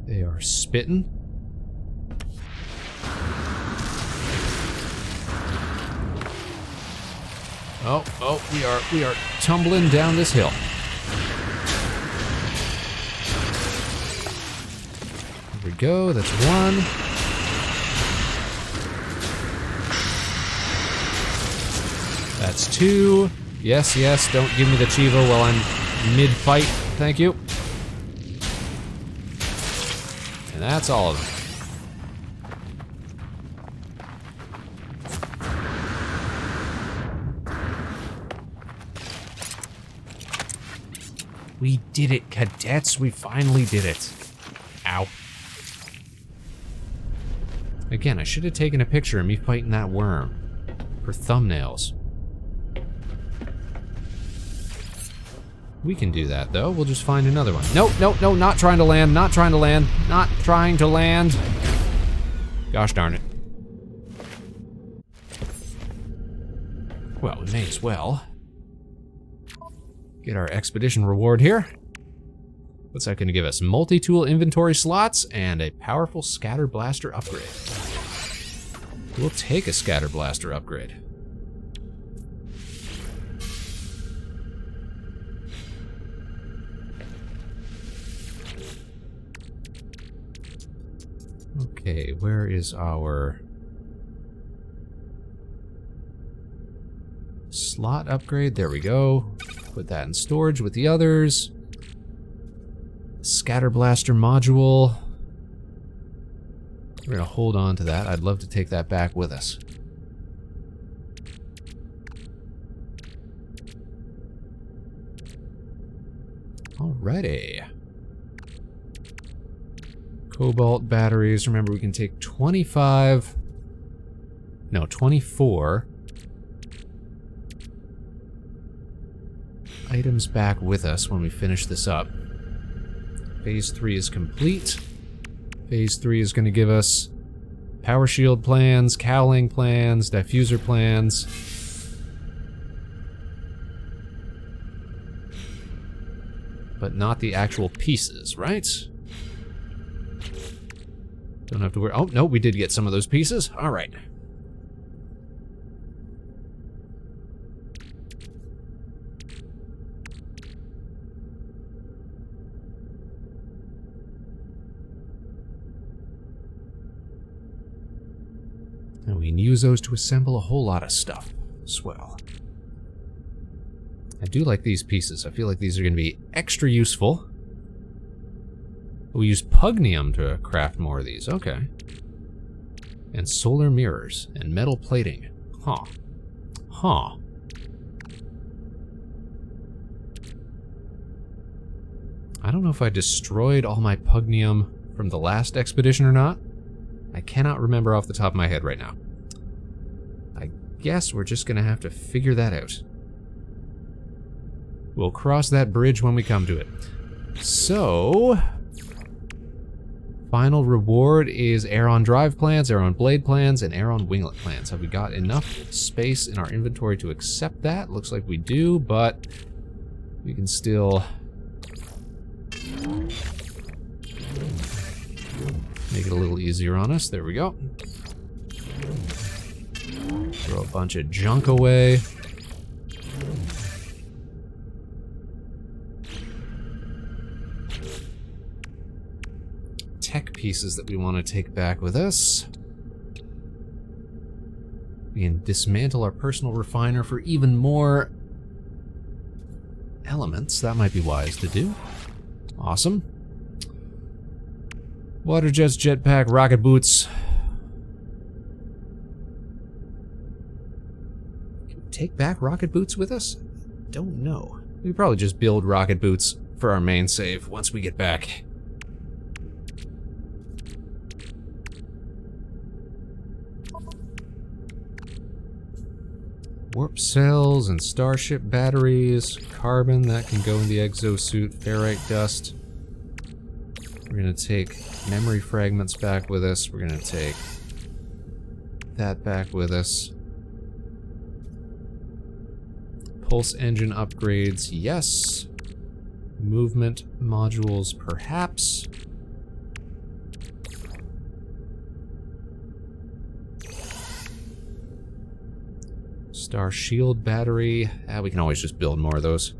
They are spitting. Oh, we are tumbling down this hill. There we go, that's one. That's two. Yes, yes, don't give me the Chivo while I'm mid-fight. Thank you. And that's all of them. We did it, cadets. We finally did it. Ow. Again, I should have taken a picture of me fighting that worm for thumbnails. We can do that, though. We'll just find another one. Nope, nope, no, not trying to land, not trying to land, not trying to land. Gosh darn it. Well, we may as well get our expedition reward here. What's that going to give us? Multi-tool inventory slots and a powerful scatter blaster upgrade. We'll take a scatter blaster upgrade. Okay, where is our slot upgrade? There we go. Put that in storage with the others. Scatter blaster module. We're gonna hold on to that. I'd love to take that back with us. Alrighty. Cobalt batteries. Remember, we can take 24 items back with us when we finish this up. Phase 3 is complete. Phase 3 is going to give us power shield plans, cowling plans, diffuser plans. But not the actual pieces, right? Don't have to worry. Oh, no, we did get some of those pieces. All right. And we can use those to assemble a whole lot of stuff as well. I do like these pieces. I feel like these are going to be extra useful. We use pugnium to craft more of these. Okay. And solar mirrors and metal plating. Huh. Huh. I don't know if I destroyed all my pugnium from the last expedition or not. I cannot remember off the top of my head right now. I guess we're just going to have to figure that out. We'll cross that bridge when we come to it. So, final reward is Aeron drive plans, Aeron blade plans, and Aeron winglet plans. Have we got enough space in our inventory to accept that? Looks like we do, but we can still make it a little easier on us. There we go. Throw a bunch of junk away. Tech pieces that we want to take back with us. We can dismantle our personal refiner for even more elements. That might be wise to do. Awesome. Water jets, jetpack, rocket boots. Can we take back rocket boots with us? Don't know. We could probably just build rocket boots for our main save once we get back. Warp cells and starship batteries. Carbon, that can go in the exosuit. Ferrite dust. We're gonna take memory fragments back with us. We're gonna take that back with us. Pulse engine upgrades, yes. Movement modules, perhaps. Star shield battery. We can always just build more of those.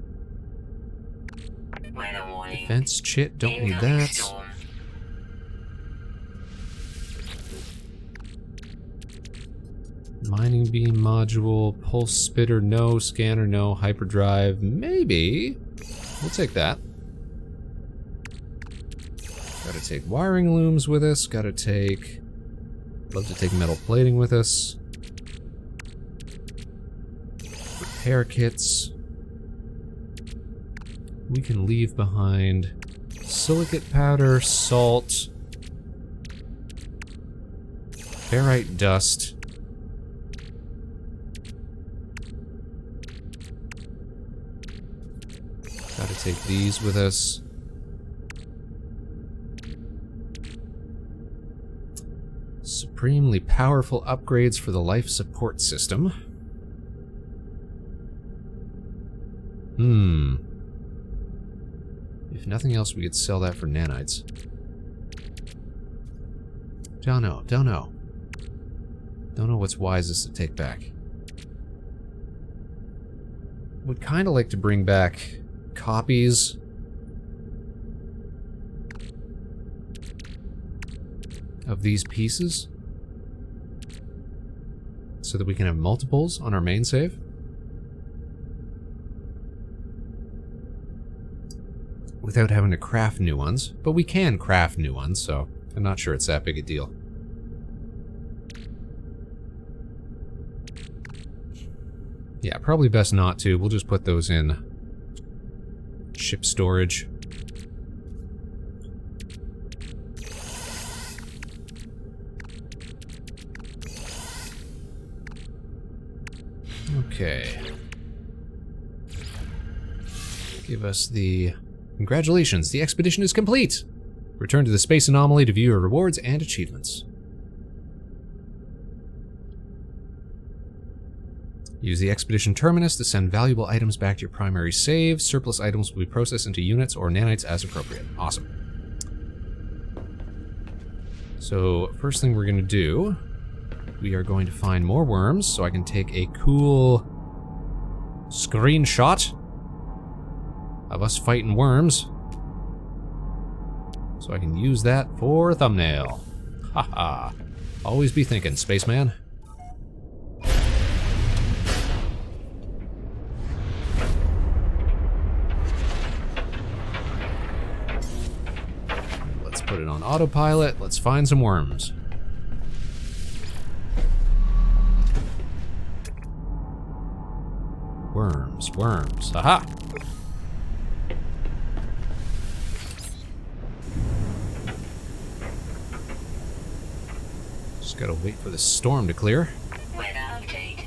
Defense chit, don't need that. Mining beam module, pulse spitter, no. Scanner, no. Hyperdrive, maybe. We'll take that. Gotta take wiring looms with us. Gotta take... Love to take metal plating with us. Repair kits. We can leave behind silicate powder, salt, ferrite dust. Gotta take these with us. Supremely powerful upgrades for the life support system. If nothing else, we could sell that for nanites. Don't know. Don't know what's wisest to take back. Would kind of like to bring back copies of these pieces so that we can have multiples on our main save. Without having to craft new ones, but we can craft new ones, so I'm not sure it's that big a deal. Yeah, probably best not to. We'll just put those in ship storage. Okay. Give us the... Congratulations, the expedition is complete! Return to the space anomaly to view your rewards and achievements. Use the expedition terminus to send valuable items back to your primary save. Surplus items will be processed into units or nanites as appropriate. Awesome. So, first thing we're going to do, we are going to find more worms so I can take a cool screenshot of us fighting worms. So I can use that for a thumbnail. Haha. Always be thinking, Spaceman. Let's put it on autopilot. Let's find some worms. Worms. Aha! Just gotta wait for the storm to clear. Weather update.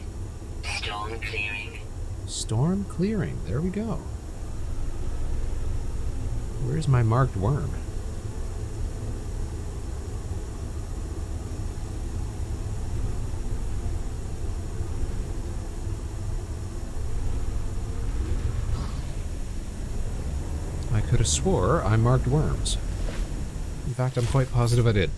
Storm clearing. Storm clearing. There we go. Where's my marked worm? I could have swore I marked worms. In fact, I'm quite positive I did.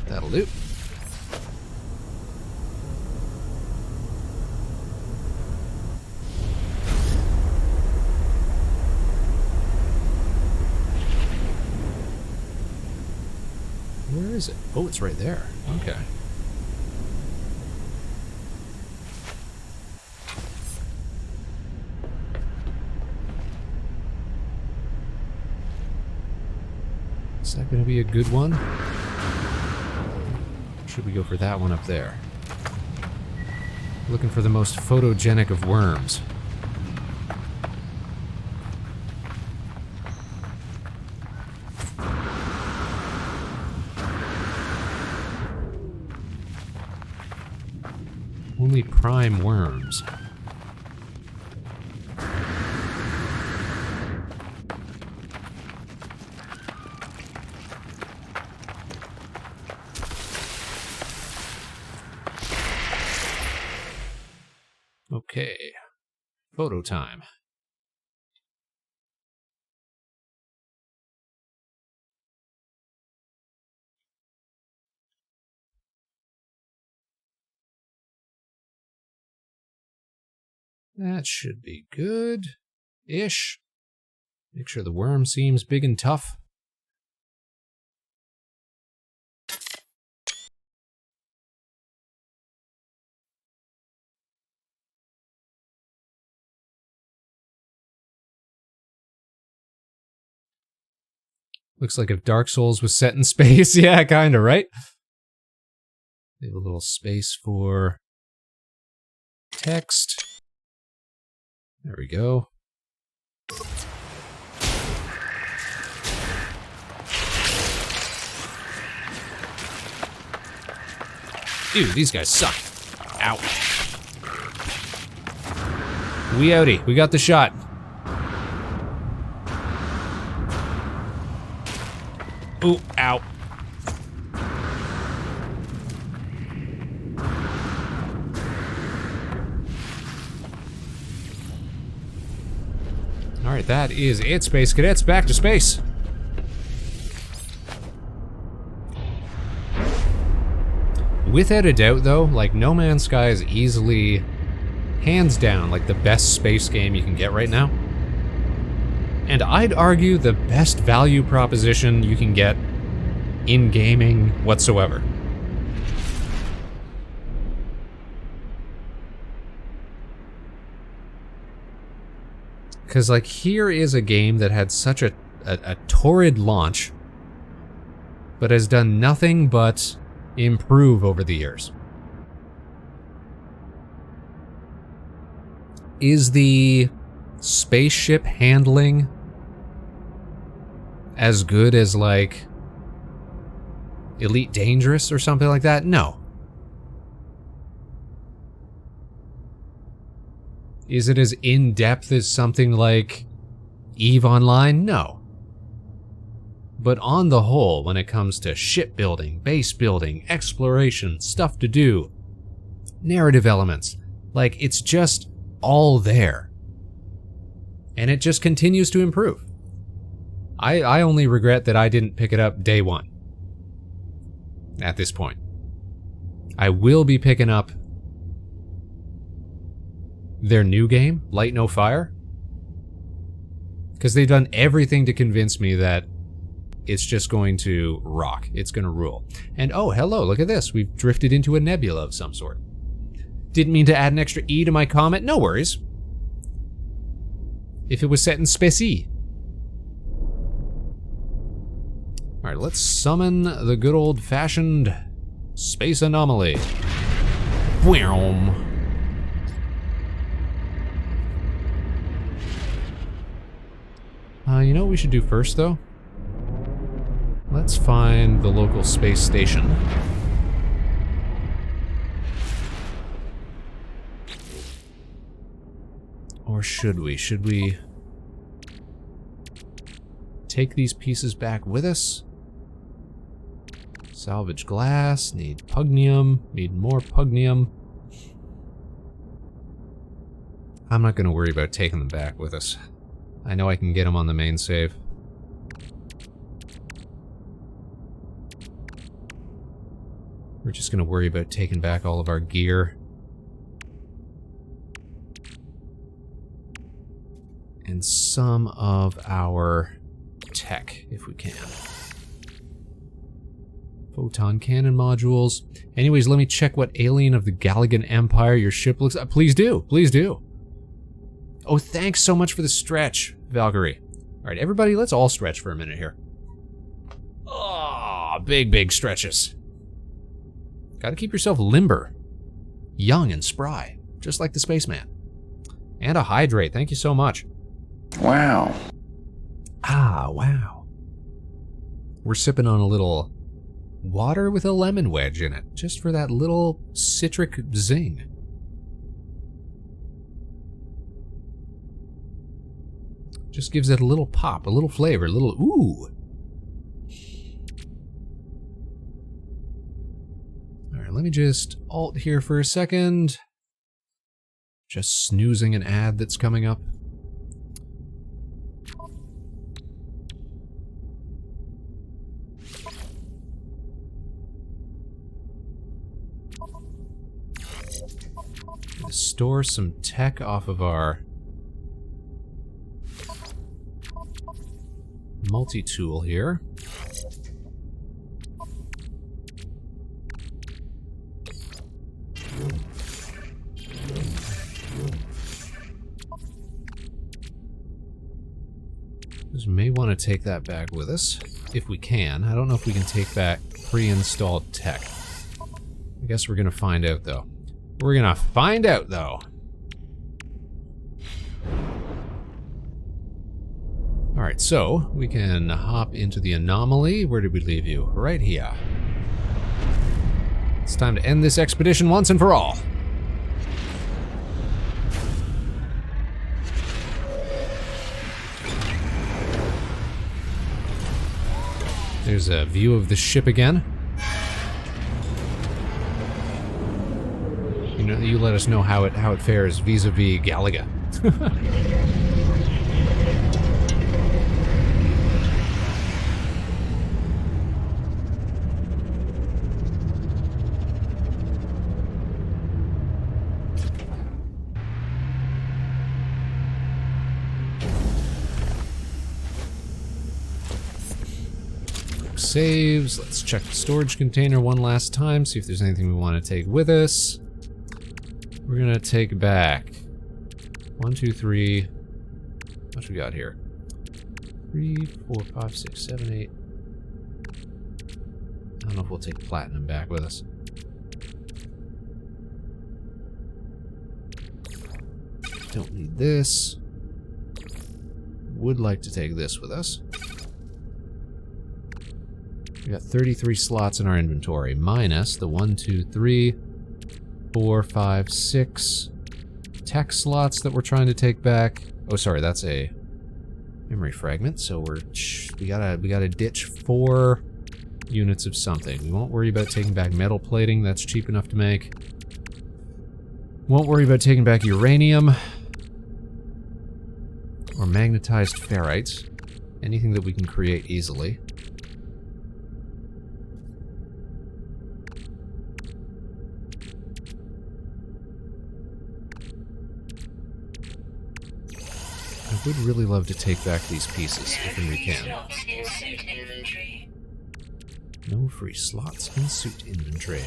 That'll do. Where is it? Oh, it's right there. Okay. Is that going to be a good one? Should we go for that one up there? Looking for the most photogenic of worms. Only prime worms. Okay, photo time. That should be good-ish. Make sure the worm seems big and tough. Looks like if Dark Souls was set in space. Yeah, kinda, right? Leave a little space for text. There we go. Dude, these guys suck. Ow. We outie. We got the shot. Ooh, ow. Alright, that is it, Space Cadets. Back to space. Without a doubt, though, like, No Man's Sky is easily, hands down, like, the best space game you can get right now. And I'd argue the best value proposition you can get in gaming whatsoever. Because, like, here is a game that had such a torrid launch, but has done nothing but improve over the years. Is the spaceship handling as good as, like, Elite Dangerous or something like that? No. Is it as in-depth as something like EVE Online? No. But on the whole, when it comes to shipbuilding, base building, exploration, stuff to do, narrative elements, like, it's just all there. And it just continues to improve. I only regret that I didn't pick it up day one. At this point. I will be picking up their new game, Light No Fire, because they've done everything to convince me that it's just going to rock. It's going to rule. And oh, hello, look at this. We've drifted into a nebula of some sort. Didn't mean to add an extra E to my comment. No worries. If it was set in spacey. All right, let's summon the good old-fashioned space anomaly. Whoom. You know what we should do first, though? Let's find the local space station. Or should we? Should we take these pieces back with us? Salvage glass, need pugnium, need more pugnium. I'm not going to worry about taking them back with us. I know I can get them on the main save. We're just going to worry about taking back all of our gear. And some of our tech, if we can. Photon cannon modules. Anyways, let me check what alien of the Galligan Empire your ship looks like. Please do, please do. Oh, thanks so much for the stretch, Valkyrie. All right, everybody, let's all stretch for a minute here. Oh, big stretches. Gotta keep yourself limber, young and spry, just like the Spaceman. And a hydrate, thank you so much. Wow. Ah, wow. We're sipping on a little water with a lemon wedge in it, just for that little citric zing. Just gives it a little pop, a little flavor, a little ooh. Alright, let me just alt here for a second. Just snoozing an ad that's coming up. Store some tech off of our multi-tool here. Just may want to take that back with us, if we can. I don't know if we can take back pre-installed tech. I guess we're gonna find out, though. We're gonna find out, though. Alright, so we can hop into the anomaly. Where did we leave you? Right here. It's time to end this expedition once and for all. There's a view of the ship again. You let us know how it fares vis-a-vis Galaga. Saves. Let's check the storage container one last time, see if there's anything we want to take with us. We're gonna take back 1, 2, 3. What we got here? 3, 4, 5, 6, 7, 8. I don't know if we'll take platinum back with us. Don't need this. Would like to take this with us. We got 33 slots in our inventory, minus the 1, 2, 3, 4, 5, 6 tech slots that we're trying to take back. Oh, sorry, that's a memory fragment. So we gotta ditch 4 units of something. We won't worry about taking back metal plating. That's cheap enough to make. Won't worry about taking back uranium or magnetized ferrite. Anything that we can create easily. I would really love to take back these pieces if we can. No free slots in suit inventory.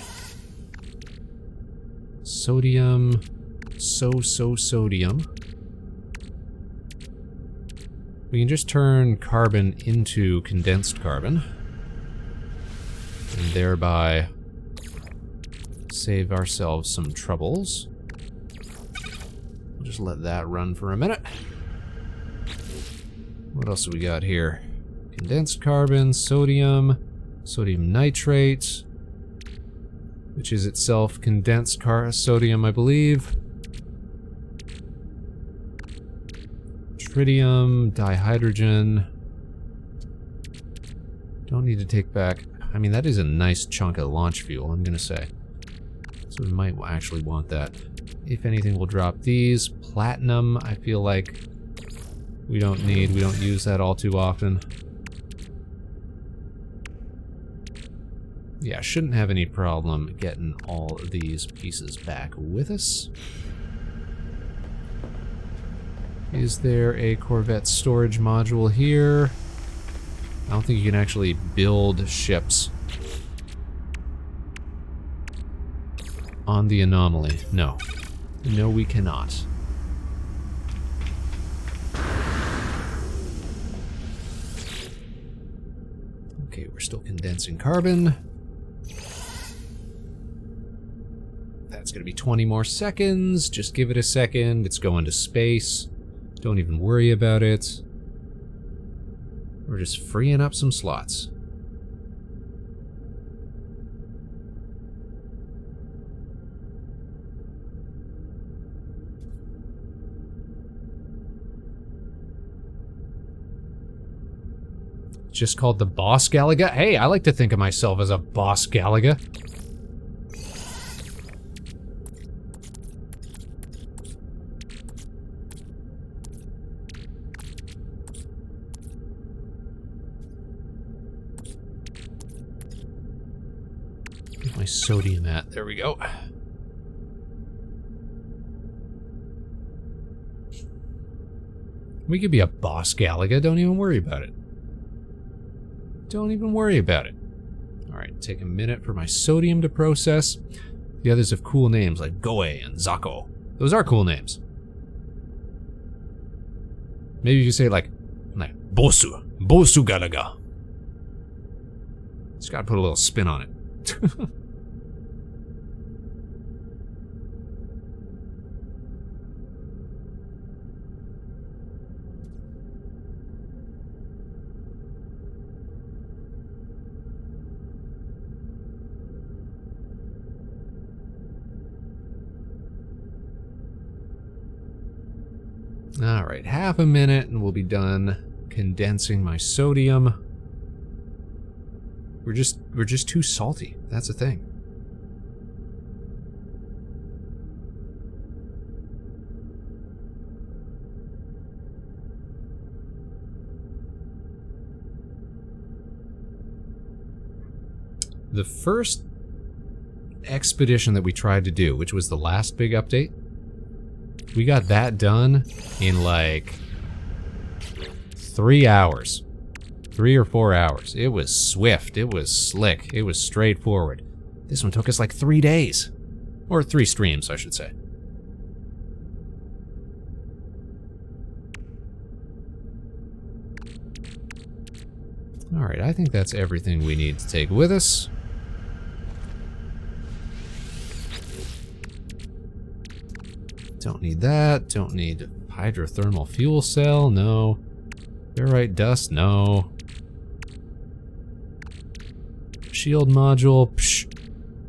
Sodium. Sodium. We can just turn carbon into condensed carbon. And thereby save ourselves some troubles. We'll just let that run for a minute. What else do we got here? Condensed carbon, sodium nitrate, which is itself condensed sodium, I believe. Tritium, dihydrogen. Don't need to take back. I mean, that is a nice chunk of launch fuel, I'm gonna say. So we might actually want that. If anything, we'll drop these. Platinum, I feel like we don't need. We don't use that all too often. Yeah, shouldn't have any problem getting all of these pieces back with us. Is there a Corvette storage module here? I don't think you can actually build ships on the anomaly. No. No, we cannot. Okay, we're still condensing carbon. That's gonna be 20 more seconds. Just give it a second. It's going to space. Don't even worry about it. We're just freeing up some slots. Just called the Boss Galaga? Hey, I like to think of myself as a Boss Galaga. Get my sodium at. There we go. We could be a Boss Galaga. Don't even worry about it. Don't even worry about it. Alright, take a minute for my sodium to process. The others have cool names like Goe and Zako. Those are cool names. Maybe you could say like Bosu Galaga. Just gotta put a little spin on it. Alright, half a minute and we'll be done condensing my sodium. We're just too salty. That's the thing. The first expedition that we tried to do, which was the last big update, we got that done in like 3 hours. 3 or 4 hours. It was swift, it was slick, it was straightforward. This one took us like 3 days. Or 3 streams, I should say. Alright, I think that's everything we need to take with us. Don't need that. Don't need hydrothermal fuel cell. No. Ferrite dust. No. Shield module. Psh.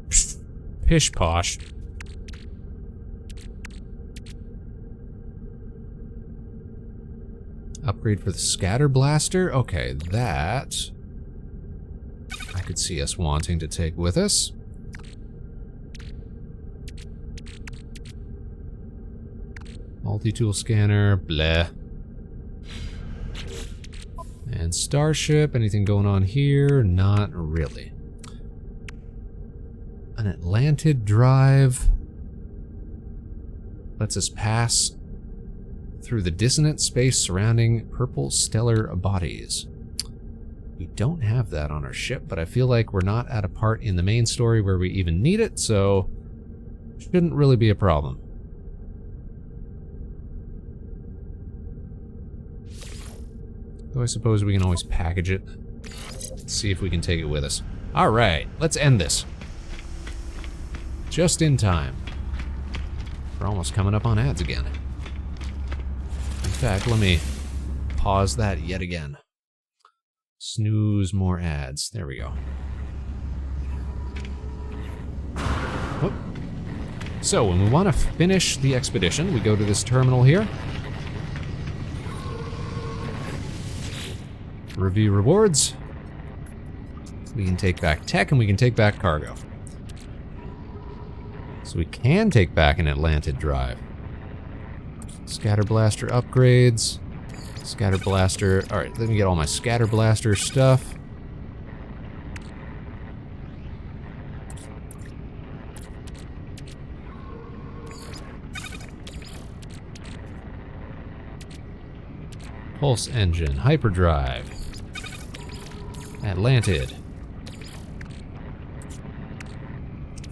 Psh. Pish posh. Upgrade for the scatter blaster. Okay, that I could see us wanting to take with us. Multi-tool scanner, bleh. And starship, anything going on here? Not really. An Atlantid drive lets us pass through the dissonant space surrounding purple stellar bodies. We don't have that on our ship, but I feel like we're not at a part in the main story where we even need it, so shouldn't really be a problem. Though I suppose we can always package it. See if we can take it with us. Alright, let's end this. Just in time. We're almost coming up on ads again. In fact, let me pause that yet again. Snooze more ads. There we go. Whoop. So, when we want to finish the expedition, we go to this terminal here. Review rewards. We can take back tech and we can take back cargo. So we can take back an Atlantid drive. Scatter blaster upgrades. Scatter blaster. Alright, let me get all my scatter blaster stuff. Pulse engine, hyperdrive. Atlantid.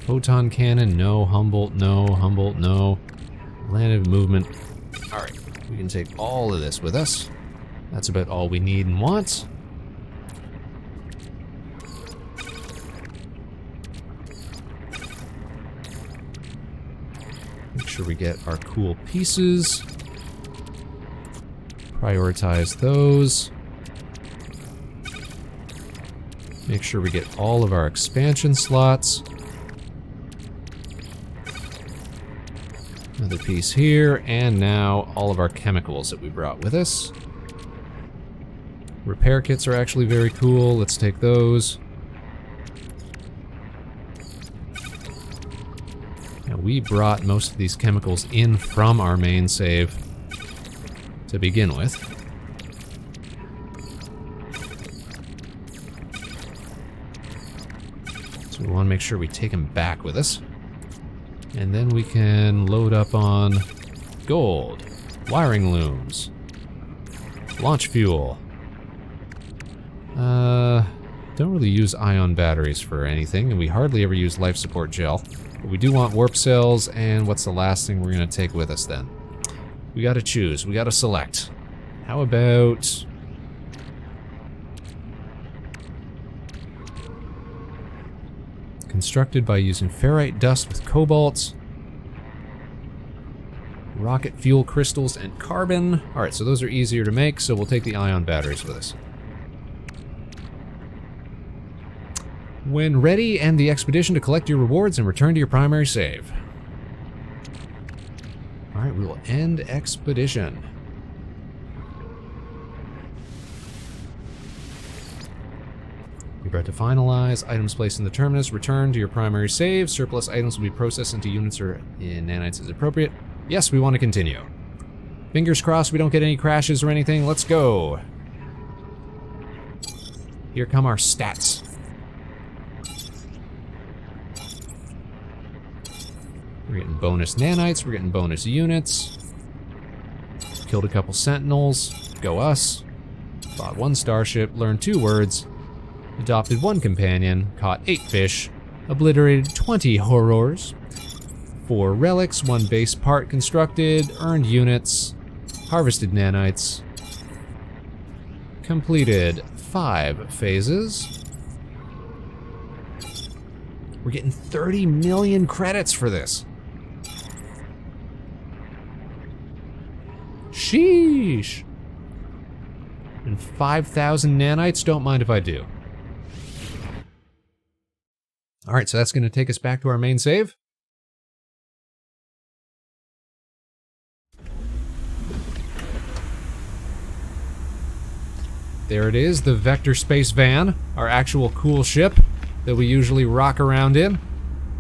Photon cannon, no. Humboldt, no. Humboldt, no. Atlantid movement. Alright, we can take all of this with us. That's about all we need and want. Make sure we get our cool pieces. Prioritize those. Make sure we get all of our expansion slots. Another piece here, and now all of our chemicals that we brought with us. Repair kits are actually very cool. Let's take those. Now, we brought most of these chemicals in from our main save to begin with. So we want to make sure we take them back with us. And then we can load up on gold, wiring looms, launch fuel. Don't really use ion batteries for anything, and we hardly ever use life support gel. But we do want warp cells, and what's the last thing we're going to take with us then? We got to choose, we got to select. How about... constructed by using ferrite dust with cobalt, rocket fuel crystals, and carbon. Alright, so those are easier to make, so we'll take the ion batteries with us. When ready, end the expedition to collect your rewards and return to your primary save. Alright, we will end expedition. You're about to finalize. Items placed in the terminus. Return to your primary save. Surplus items will be processed into units or in nanites as appropriate. Yes, we want to continue. Fingers crossed we don't get any crashes or anything. Let's go. Here come our stats. We're getting bonus nanites. We're getting bonus units. Killed a couple sentinels. Go us. Bought 1 starship. Learned 2 words. Adopted 1 companion, caught 8 fish, obliterated 20 horrors, 4 relics, 1 base part constructed, earned units, harvested nanites, completed 5 phases. We're getting 30 million credits for this. Sheesh. And 5,000 nanites, don't mind if I do. Alright, so that's going to take us back to our main save. There it is, the Vector Space Van, our actual cool ship that we usually rock around in.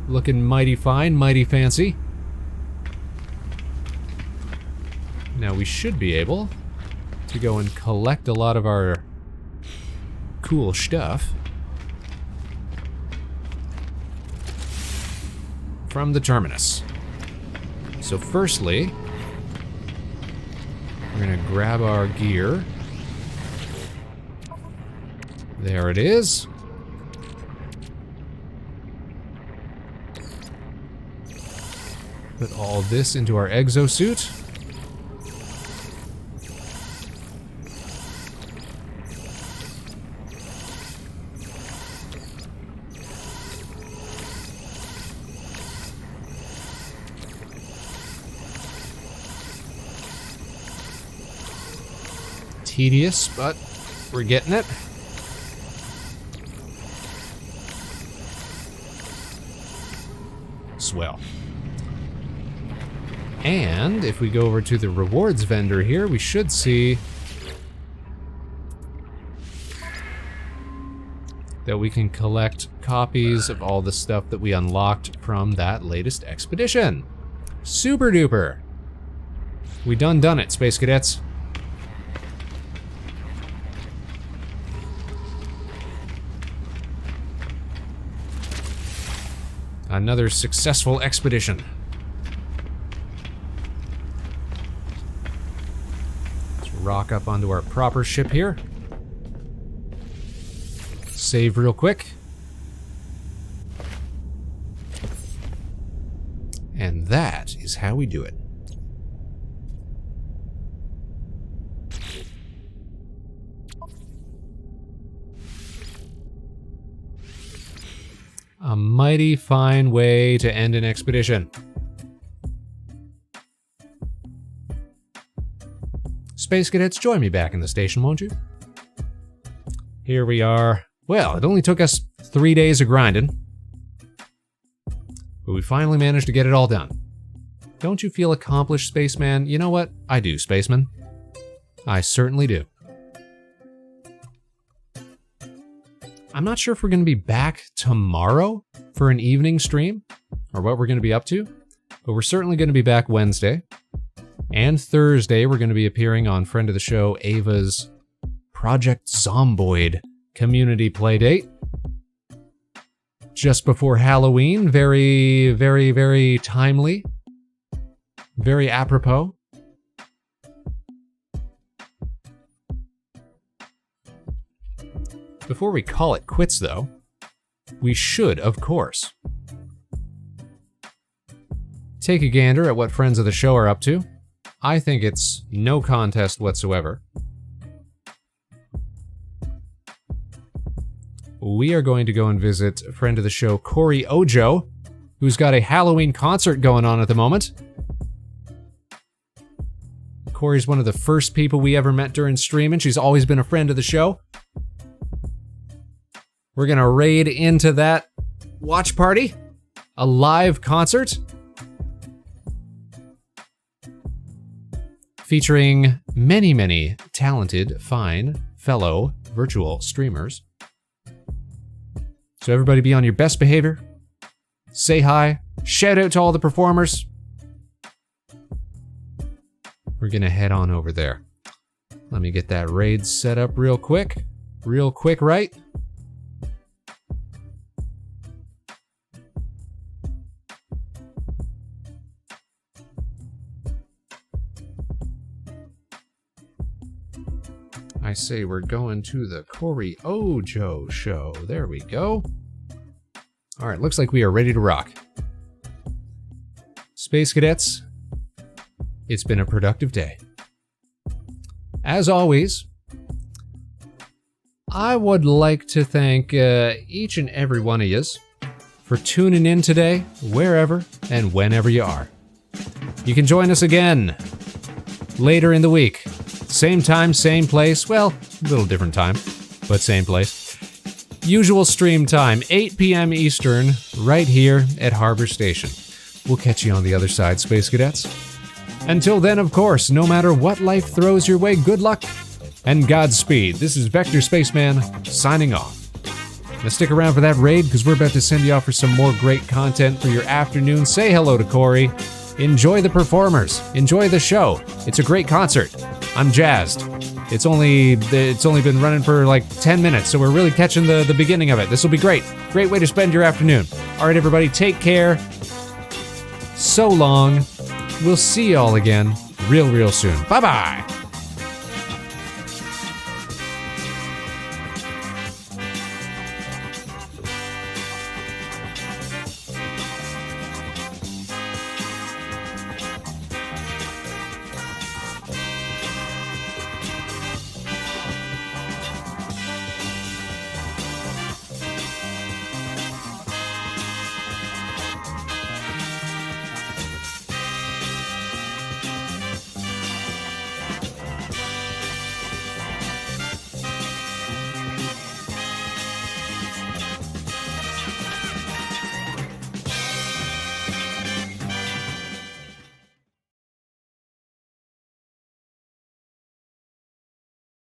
Looking mighty fine, mighty fancy. Now we should be able to go and collect a lot of our cool stuff from the terminus. So firstly, we're gonna grab our gear. There it is. Put all this into our exosuit. Tedious, but we're getting it. Swell. And if we go over to the rewards vendor here, we should see that we can collect copies of all the stuff that we unlocked from that latest expedition. Super duper. We done it, Space Cadets. Another successful expedition. Let's rock up onto our proper ship here. Save real quick. And that is how we do it. A mighty fine way to end an expedition. Space Cadets, join me back in the station, won't you? Here we are. Well, it only took us 3 days of grinding, but we finally managed to get it all done. Don't you feel accomplished, Spaceman? You know what? I do, Spaceman. I certainly do. I'm not sure if we're going to be back tomorrow for an evening stream, or what we're going to be up to, but we're certainly going to be back Wednesday. And Thursday, we're going to be appearing on friend of the show, Ava's Project Zomboid community playdate. Just before Halloween, very, very, very timely. Very apropos. Before we call it quits, though, we should, of course, take a gander at what friends of the show are up to. I think it's no contest whatsoever. We are going to go and visit a friend of the show, Corey Ojo, who's got a Halloween concert going on at the moment. Corey's one of the first people we ever met during streaming. She's always been a friend of the show. We're gonna raid into that watch party, a live concert featuring many, many talented, fine, fellow virtual streamers. So everybody be on your best behavior, say hi, shout out to all the performers. We're gonna head on over there. Let me get that raid set up real quick, right? I say we're going to the Corey Ojo show. There we go. All right, looks like we are ready to rock. Space Cadets, it's been a productive day. As always, I would like to thank each and every one of yous for tuning in today, wherever and whenever you are. You can join us again later in the week. Same time, same place. Well, a little different time, but same place. Usual stream time, 8 p.m. Eastern, right here at Harbor Station. We'll catch you on the other side, Space Cadets. Until then, of course, no matter what life throws your way, good luck and Godspeed. This is Vector Spaceman signing off. Now stick around for that raid, because we're about to send you off for some more great content for your afternoon. Say hello to Corey. Enjoy the performers. Enjoy the show. It's a great concert. I'm jazzed. It's only been running for like 10 minutes, so we're really catching the beginning of it. This will be great. Great way to spend your afternoon. All right, everybody, take care. So long. We'll see you all again real soon. Bye-bye.